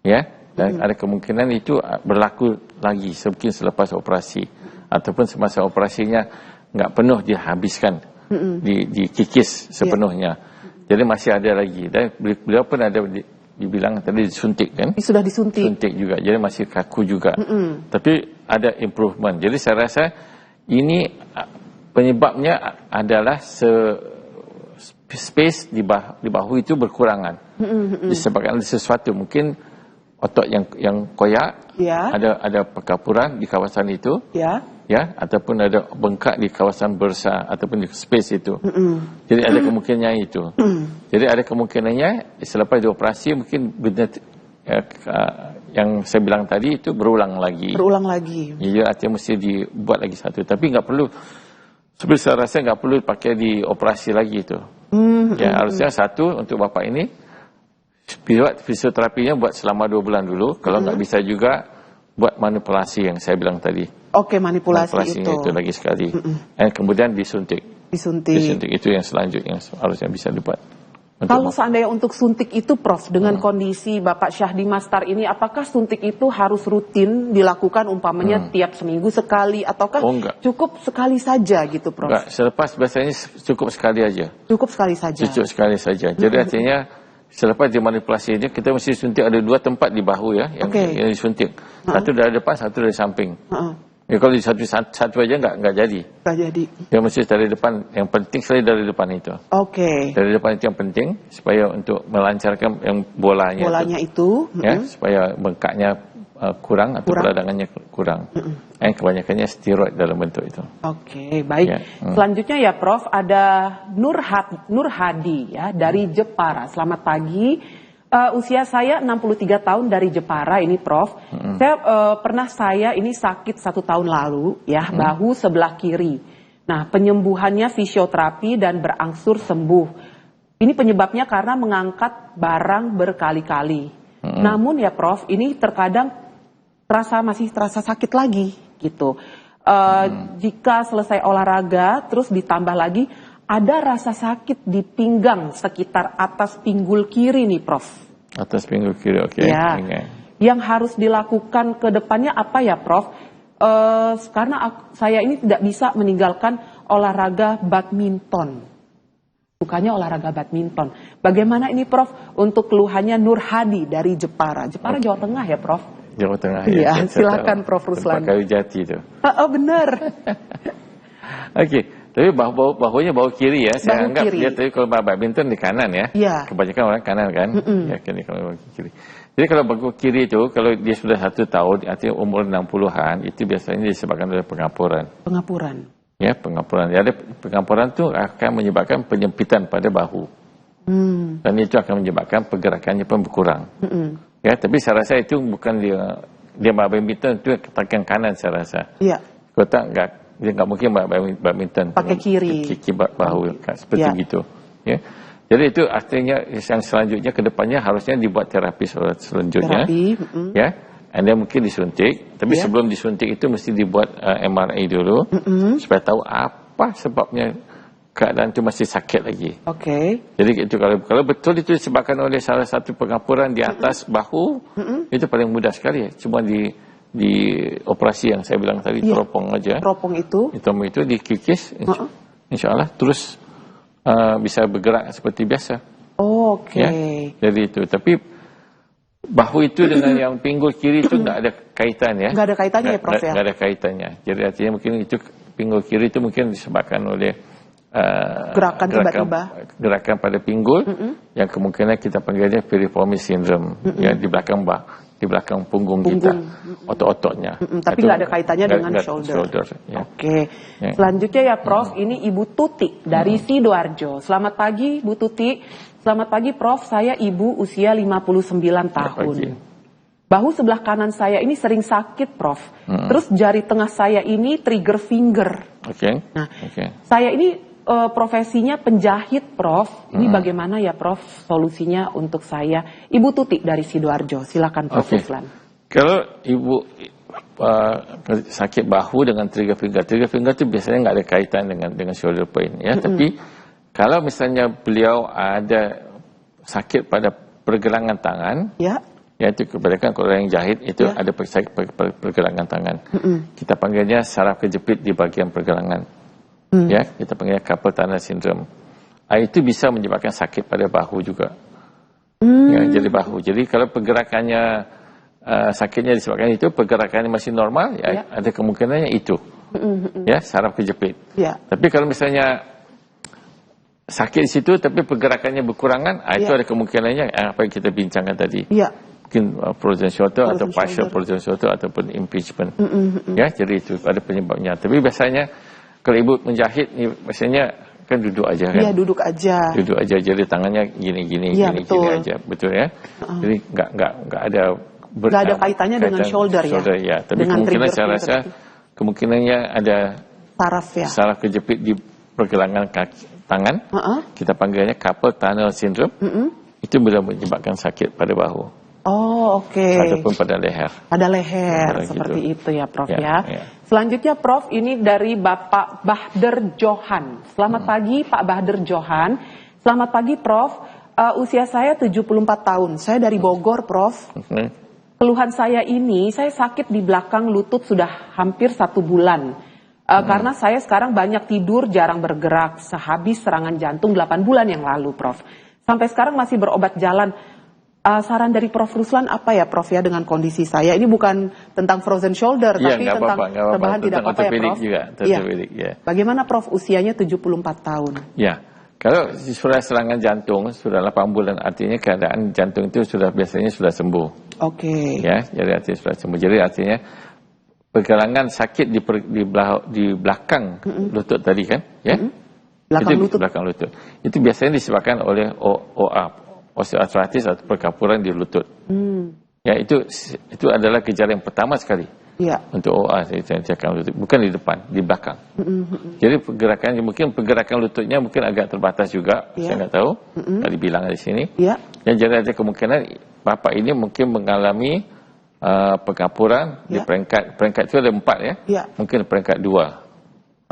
Ya, dan ada kemungkinan itu berlaku lagi mungkin selepas operasi ataupun semasa operasinya nggak penuh dihabiskan, dikikis sepenuhnya. Jadi masih ada lagi. Dan beliau pun ada dibilang tadi disuntik kan? Sudah disuntik. Suntik juga, jadi masih kaku juga. Tapi ada improvement. Jadi saya rasa ini penyebabnya adalah space di bahu itu berkurangan. Disebabkan ada sesuatu, mungkin otot yang koyak, ada pekapuran di kawasan itu. Ya, ataupun ada bengkak di kawasan bursa ataupun di space itu. Jadi ada kemungkinannya itu. Jadi ada kemungkinannya selepas dioperasi mungkin benda yang saya bilang tadi itu berulang lagi. Jadi artinya mesti dibuat lagi satu. Tapi nggak perlu, sebenarnya saya rasa nggak perlu pakai dioperasi lagi itu. Ya, harusnya satu untuk bapak ini buat fisioterapinya buat selama 2 bulan dulu. Kalau nggak bisa juga buat manipulasi yang saya bilang tadi. Manipulasinya itu lagi sekali. Dan kemudian disuntik itu yang selanjutnya harusnya bisa dibuat. Kalau seandainya untuk suntik itu Prof, dengan kondisi Bapak Syahdi Mastar ini, apakah suntik itu harus rutin dilakukan umpamanya tiap seminggu sekali, ataukah cukup sekali saja gitu Prof? Enggak, selepas biasanya cukup sekali aja. Cukup sekali saja. Jadi artinya selepas dimanipulasi ini kita mesti suntik ada 2 tempat di bahu ya yang disuntik. Satu dari depan, satu dari samping. Ya, kalau di satu aja nggak jadi. Ya mesti dari depan. Yang penting sekali dari depan itu. Dari depan itu yang penting supaya untuk melancarkan yang bolanya itu. Ya, supaya bengkaknya kurang atau peradangannya kurang. Kebanyakannya steroid dalam bentuk itu. Baik. Ya. Selanjutnya ya Prof, ada Nur Hadi ya dari Jepara. Selamat pagi. Usia saya 63 tahun dari Jepara ini Prof. Saya ini sakit 1 tahun lalu ya, bahu sebelah kiri. Nah, penyembuhannya fisioterapi dan berangsur sembuh. Ini penyebabnya karena mengangkat barang berkali-kali. Namun ya Prof, ini terkadang masih terasa sakit lagi gitu. Jika selesai olahraga terus ditambah lagi ada rasa sakit di pinggang sekitar atas pinggul kiri nih Prof. Atas pinggul kiri, Ya. Yang harus dilakukan ke depannya apa ya Prof? Karena saya ini tidak bisa meninggalkan olahraga badminton. Sukanya olahraga badminton. Bagaimana ini Prof untuk keluhannya Nur Hadi dari Jepara? Jawa Tengah ya Prof? Jawa Tengah. Iya, silakan Prof. Ruslan. Tempat kayu jati itu. Oh, benar. Okey, tapi bahunya bahu kiri ya. Saya Bahu anggap kiri. dia tadi kalau badminton di kanan ya. Iya. Kebanyakan orang kanan kan. Ya, kalau bahu kiri. Jadi kalau bahu kiri itu, kalau dia sudah 1 tahun, artinya umur 60-an, itu biasanya disebabkan oleh pengapuran. Pengapuran. Ya, pengapuran. Jadi pengapuran itu akan menyebabkan penyempitan pada bahu. Dan itu akan menyebabkan pergerakannya pun berkurang. Ya, tapi saya rasa itu bukan dia badminton itu tangan kanan saya rasa. Iya. Kalau tak dia nggak mungkin badminton Pakai kiri. bahu seperti gitu. Ya. Jadi itu artinya yang selanjutnya ke depannya harusnya dibuat terapi selanjutnya. Terapi. Ya. Anda mungkin disuntik, tapi sebelum disuntik itu mesti dibuat MRI dulu supaya tahu apa sebabnya keadaan itu masih sakit lagi. Okey. Jadi itu kalau betul itu disebabkan oleh salah satu pengapuran di atas bahu, itu paling mudah sekali. Cuma di operasi yang saya bilang tadi, teropong aja. Teropong itu. Itu dikikis, insya-Allah terus bisa bergerak seperti biasa. Okey. Ya, jadi itu. Tapi bahu itu dengan yang pinggul kiri itu nggak ada kaitan ya. Nggak ada kaitannya ya, Prof ya? Nggak ada kaitannya. Jadi artinya mungkin itu pinggul kiri itu mungkin disebabkan oleh gerakan tiba-tiba. Gerakan pada pinggul yang kemungkinan kita panggilnya piriformis syndrome ya di belakang punggung kita, otot-ototnya. Tapi nggak ada kaitannya dengan shoulder. Ya. Oke. Ya. Selanjutnya ya Prof, ini Ibu Tuti dari Sidoarjo. Selamat pagi Bu Tuti. Selamat pagi Prof, saya ibu usia 59 tahun. Bahu sebelah kanan saya ini sering sakit Prof. Terus jari tengah saya ini trigger finger. Oke. Nah, saya ini profesinya penjahit Prof. Ini bagaimana ya Prof solusinya untuk saya? Ibu Tuti dari Sidoarjo. Silakan Prof. Ruslan. Kalau ibu sakit bahu dengan trigger finger itu biasanya nggak ada kaitan dengan shoulder pain ya. Tapi kalau misalnya beliau ada sakit pada pergelangan tangan, ya itu kebanyakan kalau orang yang jahit itu ada pergelangan tangan. Kita panggilnya saraf kejepit di bagian pergelangan. Ya, kita panggilnya carpal tunnel syndrome. Itu bisa menyebabkan sakit pada bahu juga. Ya, jadi bahu. Jadi kalau pergerakannya sakitnya disebabkan itu, pergerakannya masih normal, ya ada kemungkinannya itu. Ya, saraf kejepit. Tapi kalau misalnya sakit di situ tapi pergerakannya berkurangan, itu ada kemungkinannya apa yang kita bincangkan tadi. Mungkin frozen shoulder atau partial frozen shoulder ataupun impingement. Ya, jadi itu ada penyebabnya. Tapi biasanya kalau ibu menjahit ni biasanya kan duduk aja kan. Iya, duduk aja. Duduk aja, jadi tangannya gini aja, betul ya. Jadi enggak ada kaitannya dengan shoulder ya. Tapi kemungkinan saya rasa kemungkinannya ada saraf kejepit di pergelangan tangan. Kita panggilnya carpal tunnel syndrome. Itu boleh menyebabkan sakit pada bahu. Oh, oke. Ataupun pada leher. Pada leher, seperti itu ya Prof ya. Selanjutnya Prof, ini dari Bapak Bahder Johan. Selamat pagi Pak Bahder Johan. Selamat pagi Prof. Usia saya 74 tahun. Saya dari Bogor Prof. Keluhan saya ini, saya sakit di belakang lutut sudah hampir 1 bulan. Karena saya sekarang banyak tidur, jarang bergerak. Sehabis serangan jantung 8 bulan yang lalu Prof. Sampai sekarang masih berobat jalan. Saran dari Prof. Ruslan apa ya Prof ya dengan kondisi saya? Ini bukan tentang frozen shoulder, tapi tentang rebahan tidak apa-apa ya Prof? Juga, Bagaimana Prof usianya 74 tahun? Ya, kalau sudah serangan jantung, sudah 8 bulan, artinya keadaan jantung itu biasanya sudah sembuh. Oke. Ya, jadi artinya sudah sembuh. Jadi artinya pergelangan sakit di belakang lutut tadi kan? Ya? Belakang lutut. Itu biasanya disebabkan oleh OA. Osteoartritis atau perkapuran di lutut. Ya, itu adalah gejala yang pertama sekali. Untuk OA bukan di depan, di belakang. Jadi pergerakan lututnya mungkin agak terbatas juga, saya nggak tahu, nggak dibilang di sini. Dan jadi ada kemungkinan bapak ini mungkin mengalami perkapuran di peringkat itu ada 4 ya. Mungkin peringkat 2.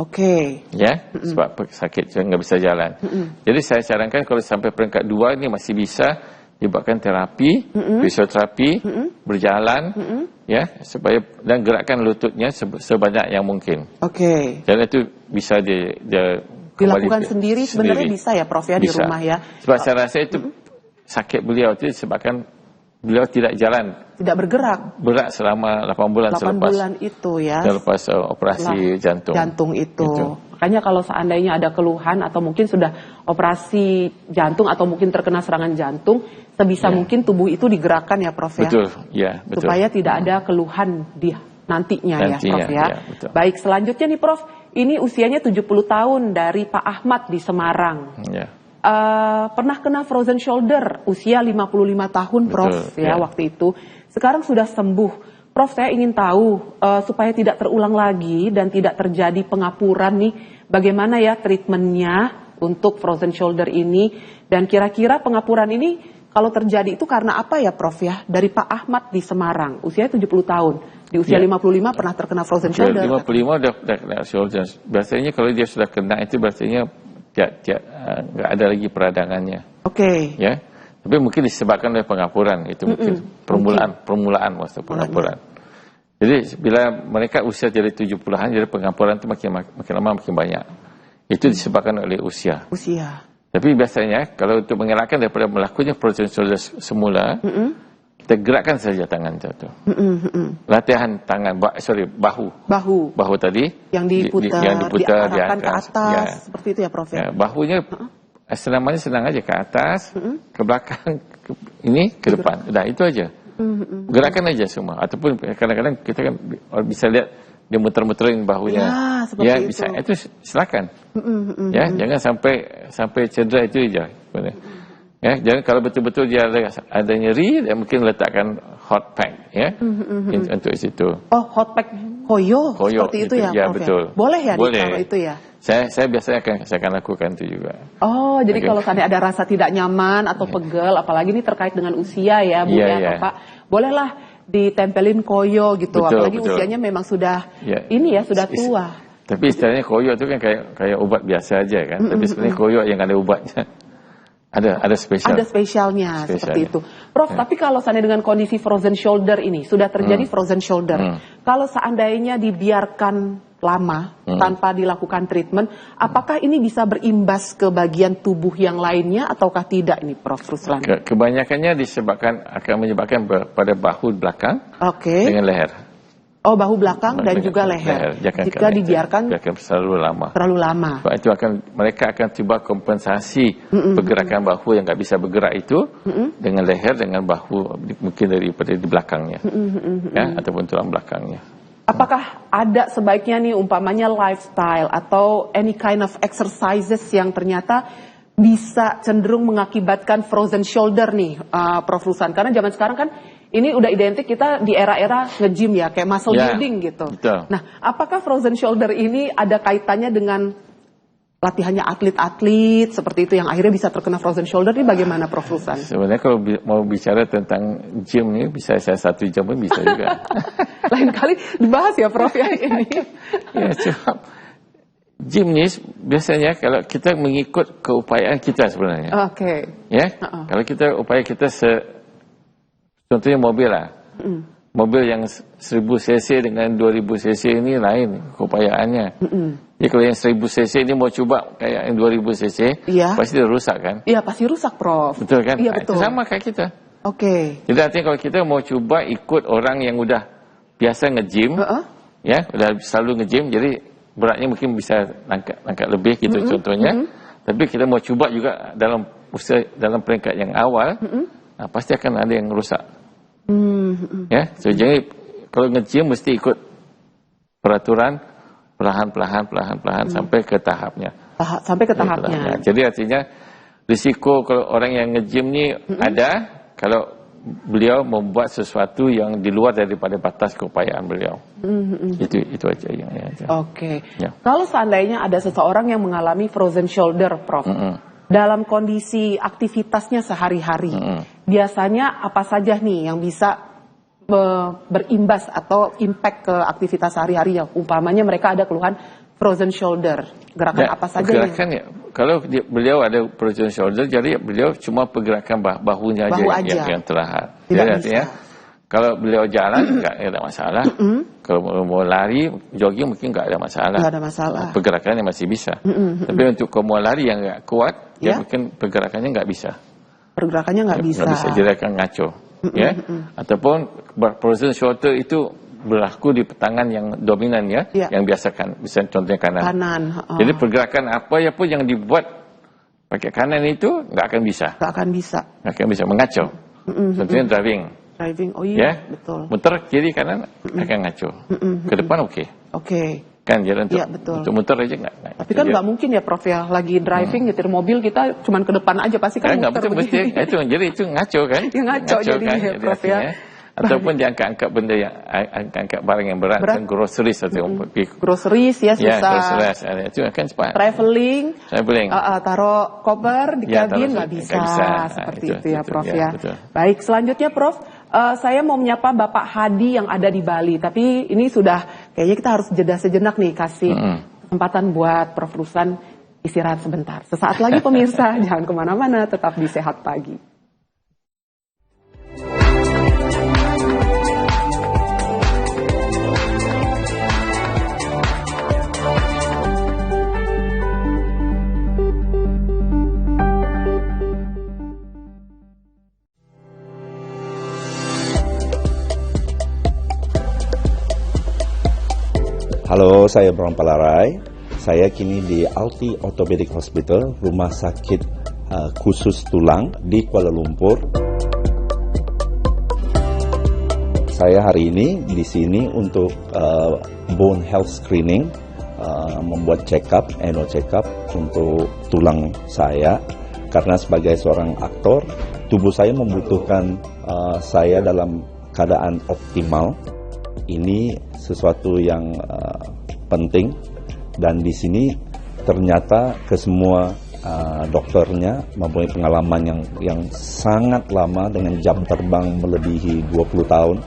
Oke. Ya, sebab sakit nggak bisa jalan. Jadi saya sarankan kalau sampai peringkat 2 ini masih bisa dibuatkan terapi, fisioterapi, berjalan, ya, supaya dan gerakkan lututnya sebanyak yang mungkin. Oke. Dan itu bisa dilakukan sendiri sebenarnya bisa ya Prof ya di rumah ya. Sebab saya rasa itu sakit beliau itu disebabkan beliau tidak jalan Tidak bergerak. Berat selama 8 bulan 8 selepas bulan itu ya. selepas operasi jantung. Jantung itu. Gitu. Makanya kalau seandainya ada keluhan atau mungkin sudah operasi jantung atau mungkin terkena serangan jantung, sebisa mungkin tubuh itu digerakkan ya Prof ya. Betul, ya betul. Supaya tidak ada keluhan di nantinya ya Prof ya. Betul. Baik, selanjutnya nih Prof, ini usianya 70 tahun dari Pak Ahmad di Semarang. Ya. Pernah kena frozen shoulder usia 55 tahun Prof Betul, ya waktu itu. Sekarang sudah sembuh. Prof, saya ingin tahu supaya tidak terulang lagi dan tidak terjadi pengapuran nih, bagaimana ya treatmentnya untuk frozen shoulder ini, dan kira-kira pengapuran ini kalau terjadi itu karena apa ya Prof ya? Dari Pak Ahmad di Semarang, usianya 70 tahun, di usia 55 pernah terkena frozen shoulder. 55 udah kena shoulder. Biasanya kalau dia sudah kena itu biasanya nggak ada lagi peradangannya. Oke. Ya. Tapi mungkin disebabkan oleh pengapuran, itu mungkin permulaan maksud pengapuran. Jadi bila mereka usia jadi 70-an, jadi pengapuran itu makin lama makin banyak. Itu disebabkan oleh usia. Tapi biasanya kalau untuk mengelakkan daripada melakukannya frozen shoulder semula, kita gerakkan saja tangan jatuh. Latihan tangan, bahu tadi yang diputar diarahkan ke atas, ya. Seperti itu ya Prof ya. Bahunya senang aja ke atas, ke belakang, ke depan. Udah itu aja. Gerakan aja semua. Ataupun kadang-kadang kita kan bisa lihat dia muter-muterin bahunya. Ya, seperti itu. Bisa. Itu silakan. Ya, jangan sampai cedera itu aja. Ya, jangan kalau betul-betul dia ada nyeri, dia mungkin letakkan hot pack ya untuk situ. Oh, hot pack koyo seperti itu ya, ya Prof betul. Ya? Boleh ya ditaruh itu ya? Saya biasanya akan lakukan itu juga. Oh, jadi kalau seandainya ada rasa tidak nyaman atau pegel, apalagi ini terkait dengan usia ya, Bu ya, Pak, bolehlah ditempelin koyo gitu, apalagi usianya memang sudah sudah tua. Tapi istilahnya koyo itu kan kayak obat biasa aja kan, tapi sebenarnya koyo yang ada obatnya. Ada spesialnya seperti itu. Prof, tapi kalau seandainya dengan kondisi frozen shoulder ini, sudah terjadi frozen shoulder, kalau seandainya dibiarkan lama tanpa dilakukan treatment, apakah ini bisa berimbas ke bagian tubuh yang lainnya ataukah tidak ini Prof Ruslan? Kebanyakannya akan menyebabkan pada bahu belakang dengan leher. Oh, bahu belakang dan juga leher. Jika dibiarkan terlalu lama. Sebab itu mereka akan coba kompensasi pergerakan bahu yang nggak bisa bergerak itu dengan leher, dengan bahu mungkin daripada di belakangnya, ataupun tulang belakangnya. Apakah ada sebaiknya nih umpamanya lifestyle atau any kind of exercises yang ternyata bisa cenderung mengakibatkan frozen shoulder nih, Prof Ruslan? Karena zaman sekarang kan ini udah identik kita di era-era nge-gym ya, kayak muscle building gitu. Betul. Nah, apakah frozen shoulder ini ada kaitannya dengan latihannya atlet-atlet seperti itu yang akhirnya bisa terkena frozen shoulder ini, bagaimana Prof Ruslan? Sebenarnya kalau mau bicara tentang gym ini bisa saya 1 jam pun bisa juga. Lain kali dibahas ya Prof ya ini. Ya, cuma gym ini biasanya kalau kita mengikut keupayaan kita sebenarnya. Oke. Ya, kalau kita upaya kita contohnya mobil lah. Mobil yang 1000 cc dengan 2000 cc ini lain keupayaannya. Jadi kalau yang 1000 cc ini mau coba kayak yang 2000 cc, pasti rusak kan? Iya, pasti rusak Prof. Betul kan? Iya, betul. Itu sama kayak kita. Jadi artinya kalau kita mau coba ikut orang yang udah biasa nge-gym, ya, udah selalu nge-gym, jadi beratnya mungkin bisa angkat lebih gitu contohnya. Tapi kita mau coba juga dalam peringkat yang awal, pasti akan ada yang rusak. Ya, jadi kalau nge-gym mesti ikut peraturan perlahan sampai ke tahapnya. Sampai ke tahapnya. Jadi artinya risiko kalau orang yang nge-gym ni ada kalau beliau membuat sesuatu yang di luar daripada batas keupayaan beliau. Itu aja yang Oke. Ya. Kalau seandainya ada seseorang yang mengalami frozen shoulder, Prof, dalam kondisi aktivitasnya sehari-hari, biasanya apa saja nih yang bisa berimbas atau impact ke aktivitas sehari-hari ya? Umpamanya mereka ada keluhan frozen shoulder, gerakan apa saja? Gerakan ya, kalau beliau ada frozen shoulder, jadi beliau cuma pergerakan bahunya aja yang terlihat. Jadi artinya kalau beliau jalan nggak ada masalah. Kalau mau lari, jogging mungkin nggak ada masalah. Nggak ada masalah. Pergerakannya masih bisa. Tapi untuk kalau mau lari yang nggak kuat, ya mungkin pergerakannya nggak bisa. Pergerakannya nggak bisa. Jadi akan ngaco. ya, ataupun frozen shoulder itu berlaku di tangan yang dominan ya, yang biasakan, bisa contohnya kanan. Jadi pergerakan apa pun yang dibuat pakai kanan itu nggak akan bisa. Nggak akan bisa mengacau. Contohnya driving. Oh iya, betul. Muter kiri kanan akan ngaco. Ke depan oke. Kan jalan untuk muter aja nggak. Tapi kan nggak mungkin ya Prof ya, lagi driving nyetir mobil kita cuman ke depan aja pasti kan nggak betul mesti itu, jadi itu ngaco kan. Ngaco jadi kan, ya, Prof ya. Ataupun dia angkat benda yang angkat barang yang berat. Kan groceries atau groceries ya susah. Groceries itu akan cepat. Traveling. Taruh koper di kabin nggak bisa. Seperti itu ya Prof ya. Baik, selanjutnya Prof. Saya mau menyapa Bapak Hadi yang ada di Bali, tapi ini sudah kayaknya kita harus jeda sejenak nih, kasih kesempatan buat Prof. Ruslan istirahat sebentar. Sesaat lagi pemirsa, jangan kemana-mana, tetap di Sehat Pagi. Halo, saya Bram Palarai. Saya kini di Alti Orthopedic Hospital, rumah sakit khusus tulang di Kuala Lumpur. Saya hari ini di sini untuk bone health screening, membuat annual check up untuk tulang saya. Karena sebagai seorang aktor, tubuh saya membutuhkan saya dalam keadaan optimal. Ini sesuatu yang penting, dan di sini ternyata semua dokternya mempunyai pengalaman yang sangat lama dengan jam terbang melebihi 20 tahun.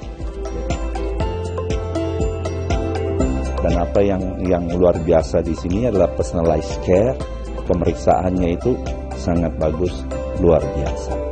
Dan apa yang luar biasa di sini adalah personalized care, pemeriksaannya itu sangat bagus, luar biasa.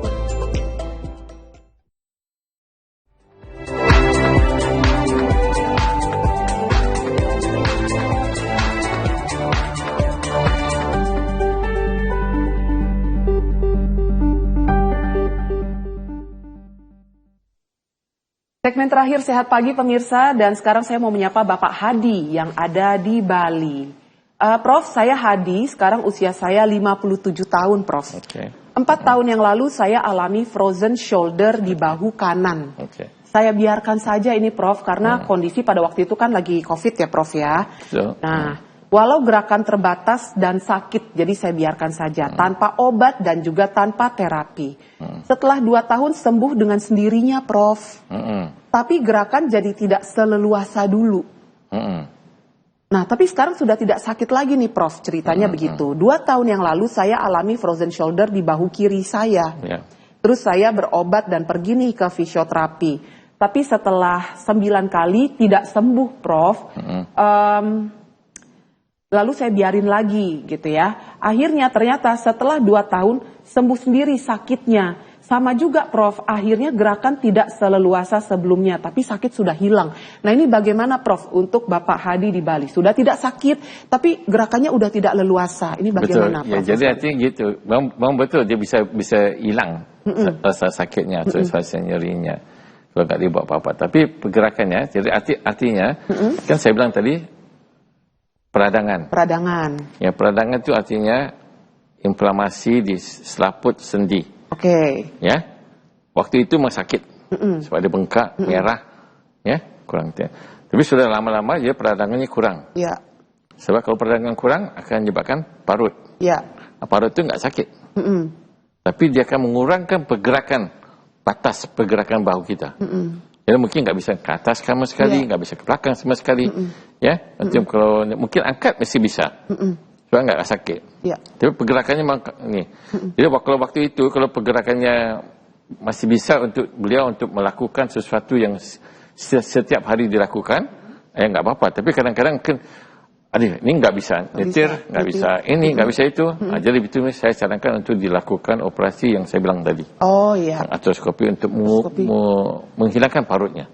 Segmen terakhir Sehat Pagi pemirsa, dan sekarang saya mau menyapa Bapak Hadi yang ada di Bali. Prof, saya Hadi, sekarang usia saya 57 tahun, Prof. 4 tahun yang lalu saya alami frozen shoulder di bahu kanan. Saya biarkan saja ini, Prof, karena kondisi pada waktu itu kan lagi COVID ya, Prof ya. Nah, walau gerakan terbatas dan sakit, jadi saya biarkan saja tanpa obat dan juga tanpa terapi. Setelah 2 tahun sembuh dengan sendirinya, Prof. Tapi gerakan jadi tidak seleluasa dulu. Nah, tapi sekarang sudah tidak sakit lagi nih, Prof. Ceritanya begitu. 2 tahun yang lalu saya alami frozen shoulder di bahu kiri saya. Terus saya berobat dan pergi nih ke fisioterapi. Tapi setelah 9 kali tidak sembuh, Prof. Lalu saya biarin lagi gitu ya. Akhirnya ternyata setelah 2 tahun sembuh sendiri sakitnya. Sama juga Prof, akhirnya gerakan tidak seleluasa sebelumnya, tapi sakit sudah hilang. Nah ini bagaimana Prof untuk Bapak Hadi di Bali? Sudah tidak sakit, tapi gerakannya udah tidak leluasa. Ini bagaimana betul. Prof? Ya, jadi artinya gitu, memang betul dia bisa hilang rasa sakitnya atau rasa nyerinya. Kalau tak dibuat apa-apa. Tapi pergerakannya, jadi artinya, kan saya bilang tadi, peradangan. Ya, peradangan itu artinya inflamasi di selaput sendi. Ya, waktu itu memang sakit, sebab dia bengkak, merah, ya, kurang. Tapi sudah lama-lama dia peradangannya kurang. Sebab kalau peradangan kurang akan menyebabkan parut. Parut itu nggak sakit, tapi dia akan mengurangkan pergerakan batas pergerakan bahu kita. Jadi mungkin nggak bisa ke atas sama sekali, nggak bisa ke belakang sama sekali, ya. Macam kalau mungkin angkat mesti bisa. Sebab nggak sakit. Tapi pergerakannya memang ni. Jadi kalau waktu itu, kalau pergerakannya masih bisa untuk beliau untuk melakukan sesuatu yang setiap hari dilakukan, nggak apa-apa. Tapi kadang-kadang kan, ini nggak bisa nyetir, nggak bisa ini, nggak bisa itu. Jadi itu saya sarankan untuk dilakukan operasi yang saya bilang tadi. Artroskopi untuk menghilangkan parutnya.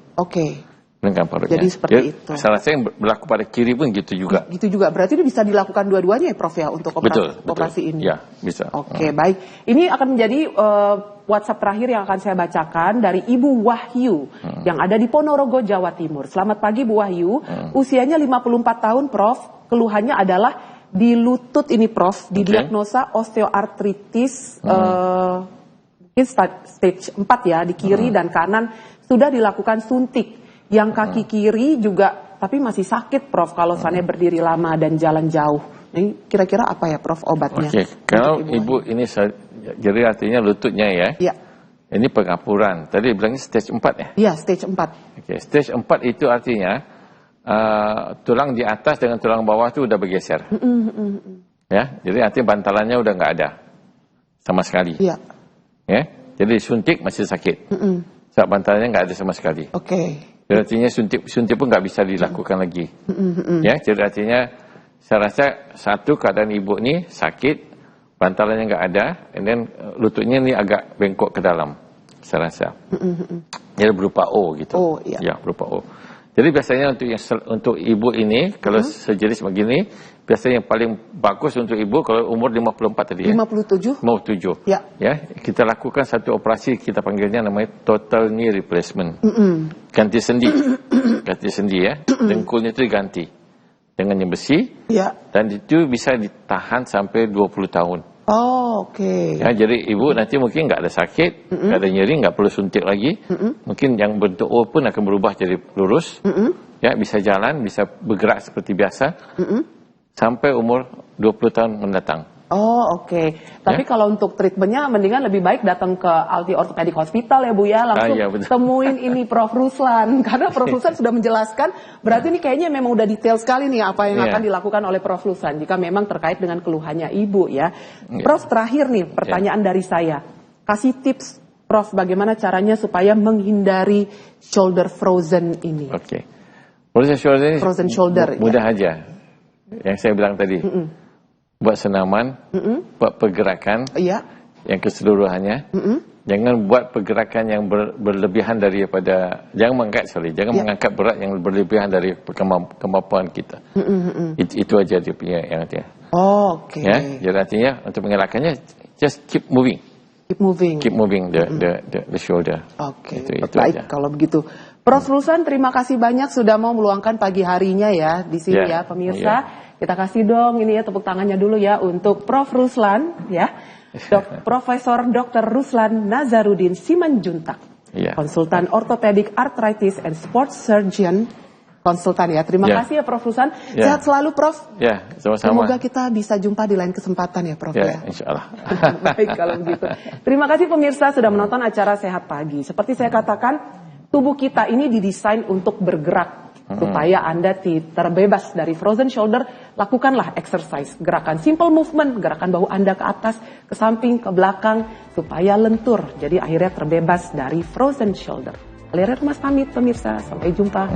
Melenggang perutnya. Jadi seperti itu. Salah saya yang berlaku pada kiri pun gitu juga. Gitu juga. Berarti itu bisa dilakukan dua-duanya ya Prof ya untuk operasi ini. Ya, bisa. Oke, baik. Ini akan menjadi WhatsApp terakhir yang akan saya bacakan dari Ibu Wahyu yang ada di Ponorogo, Jawa Timur. Selamat pagi Bu Wahyu. Usianya 54 tahun, Prof. Keluhannya adalah di lutut ini, Prof. Didiagnosa osteoartritis mungkin stage 4 ya, di kiri dan kanan sudah dilakukan suntik. Yang kaki kiri juga, tapi masih sakit, Prof, kalau misalnya berdiri lama dan jalan jauh. Ini kira-kira apa ya, Prof, obatnya? Oke, kalau ibu ini, jadi artinya lututnya ya? Iya. Ini pengapuran. Tadi bilangnya stage 4 ya? Iya, stage 4. Oke, stage 4 itu artinya tulang di atas dengan tulang bawah itu udah bergeser. Ya, jadi artinya bantalannya udah nggak ada sama sekali. Iya. Ya, jadi suntik masih sakit. Sebab bantalannya nggak ada sama sekali. Oke. Jadi artinya suntik pun nggak bisa dilakukan lagi. Ya, jadi artinya saya rasa satu keadaan ibu ini sakit, bantalannya nggak ada, and then lututnya ini agak bengkok ke dalam, saya rasa. Jadi berupa O gitu. Oh, iya. Ya, berupa O. Jadi biasanya untuk ibu ini kalau sejenis begini, biasanya yang paling bagus untuk ibu kalau umur 54 tadi ya. 57? 57. Ya. Ya, kita lakukan satu operasi, kita panggilnya namanya total knee replacement. Ganti sendi. Ganti sendi ya. Dengkulnya itu diganti dengan yang besi. Ya. Dan itu bisa ditahan sampai 20 tahun. Oh, oke. Ya, jadi ibu nanti mungkin nggak ada sakit, nggak ada nyeri, nggak perlu suntik lagi. Mungkin yang bentuk O pun akan berubah jadi lurus. Ya, bisa jalan, bisa bergerak seperti biasa. Sampai umur 20 tahun mendatang. Oh, oke. Tapi kalau untuk treatmentnya mendingan lebih baik datang ke Alti Orthopedic Hospital ya Bu ya, langsung temuin ini Prof Ruslan. Karena Prof Ruslan sudah menjelaskan, berarti ini kayaknya memang udah detail sekali nih apa yang akan dilakukan oleh Prof Ruslan jika memang terkait dengan keluhannya Ibu ya. Prof, terakhir nih pertanyaan dari saya. Kasih tips Prof bagaimana caranya supaya menghindari shoulder frozen ini. Oke. Frozen shoulder mudah aja. Yang saya bilang tadi. Buat senaman, buat pergerakan yang keseluruhannya. Jangan buat pergerakan yang berlebihan daripada, jangan mengangkat berat yang berlebihan dari kemampuan kita. Itu aja dia punya yang artinya. Oh, oke. Ya, jadi artinya untuk mengelakkannya, just keep moving. Keep moving the shoulder. Oke. Itu baik aja. Kalau begitu. Prof Ruslan, terima kasih banyak sudah mau meluangkan pagi harinya ya di sini ya pemirsa. Kita kasih dong ini ya tepuk tangannya dulu ya untuk Prof Ruslan ya. Profesor Dr. Ruslan Nazarudin Simanjuntak. Konsultan orthopedic arthritis and sports surgeon. Konsultan ya. Terima kasih ya Prof Ruslan. Sehat selalu Prof. Ya, sama-sama. Semoga kita bisa jumpa di lain kesempatan ya Prof ya. Insyaallah. Baik kalau begitu. Terima kasih pemirsa sudah menonton acara Sehat Pagi. Seperti saya katakan, tubuh kita ini didesain untuk bergerak. Supaya Anda terbebas dari frozen shoulder, lakukanlah exercise, gerakan simple movement, gerakan bahu Anda ke atas, ke samping, ke belakang, supaya lentur. Jadi akhirnya terbebas dari frozen shoulder. Aliran Mas pamit pemirsa, sampai jumpa.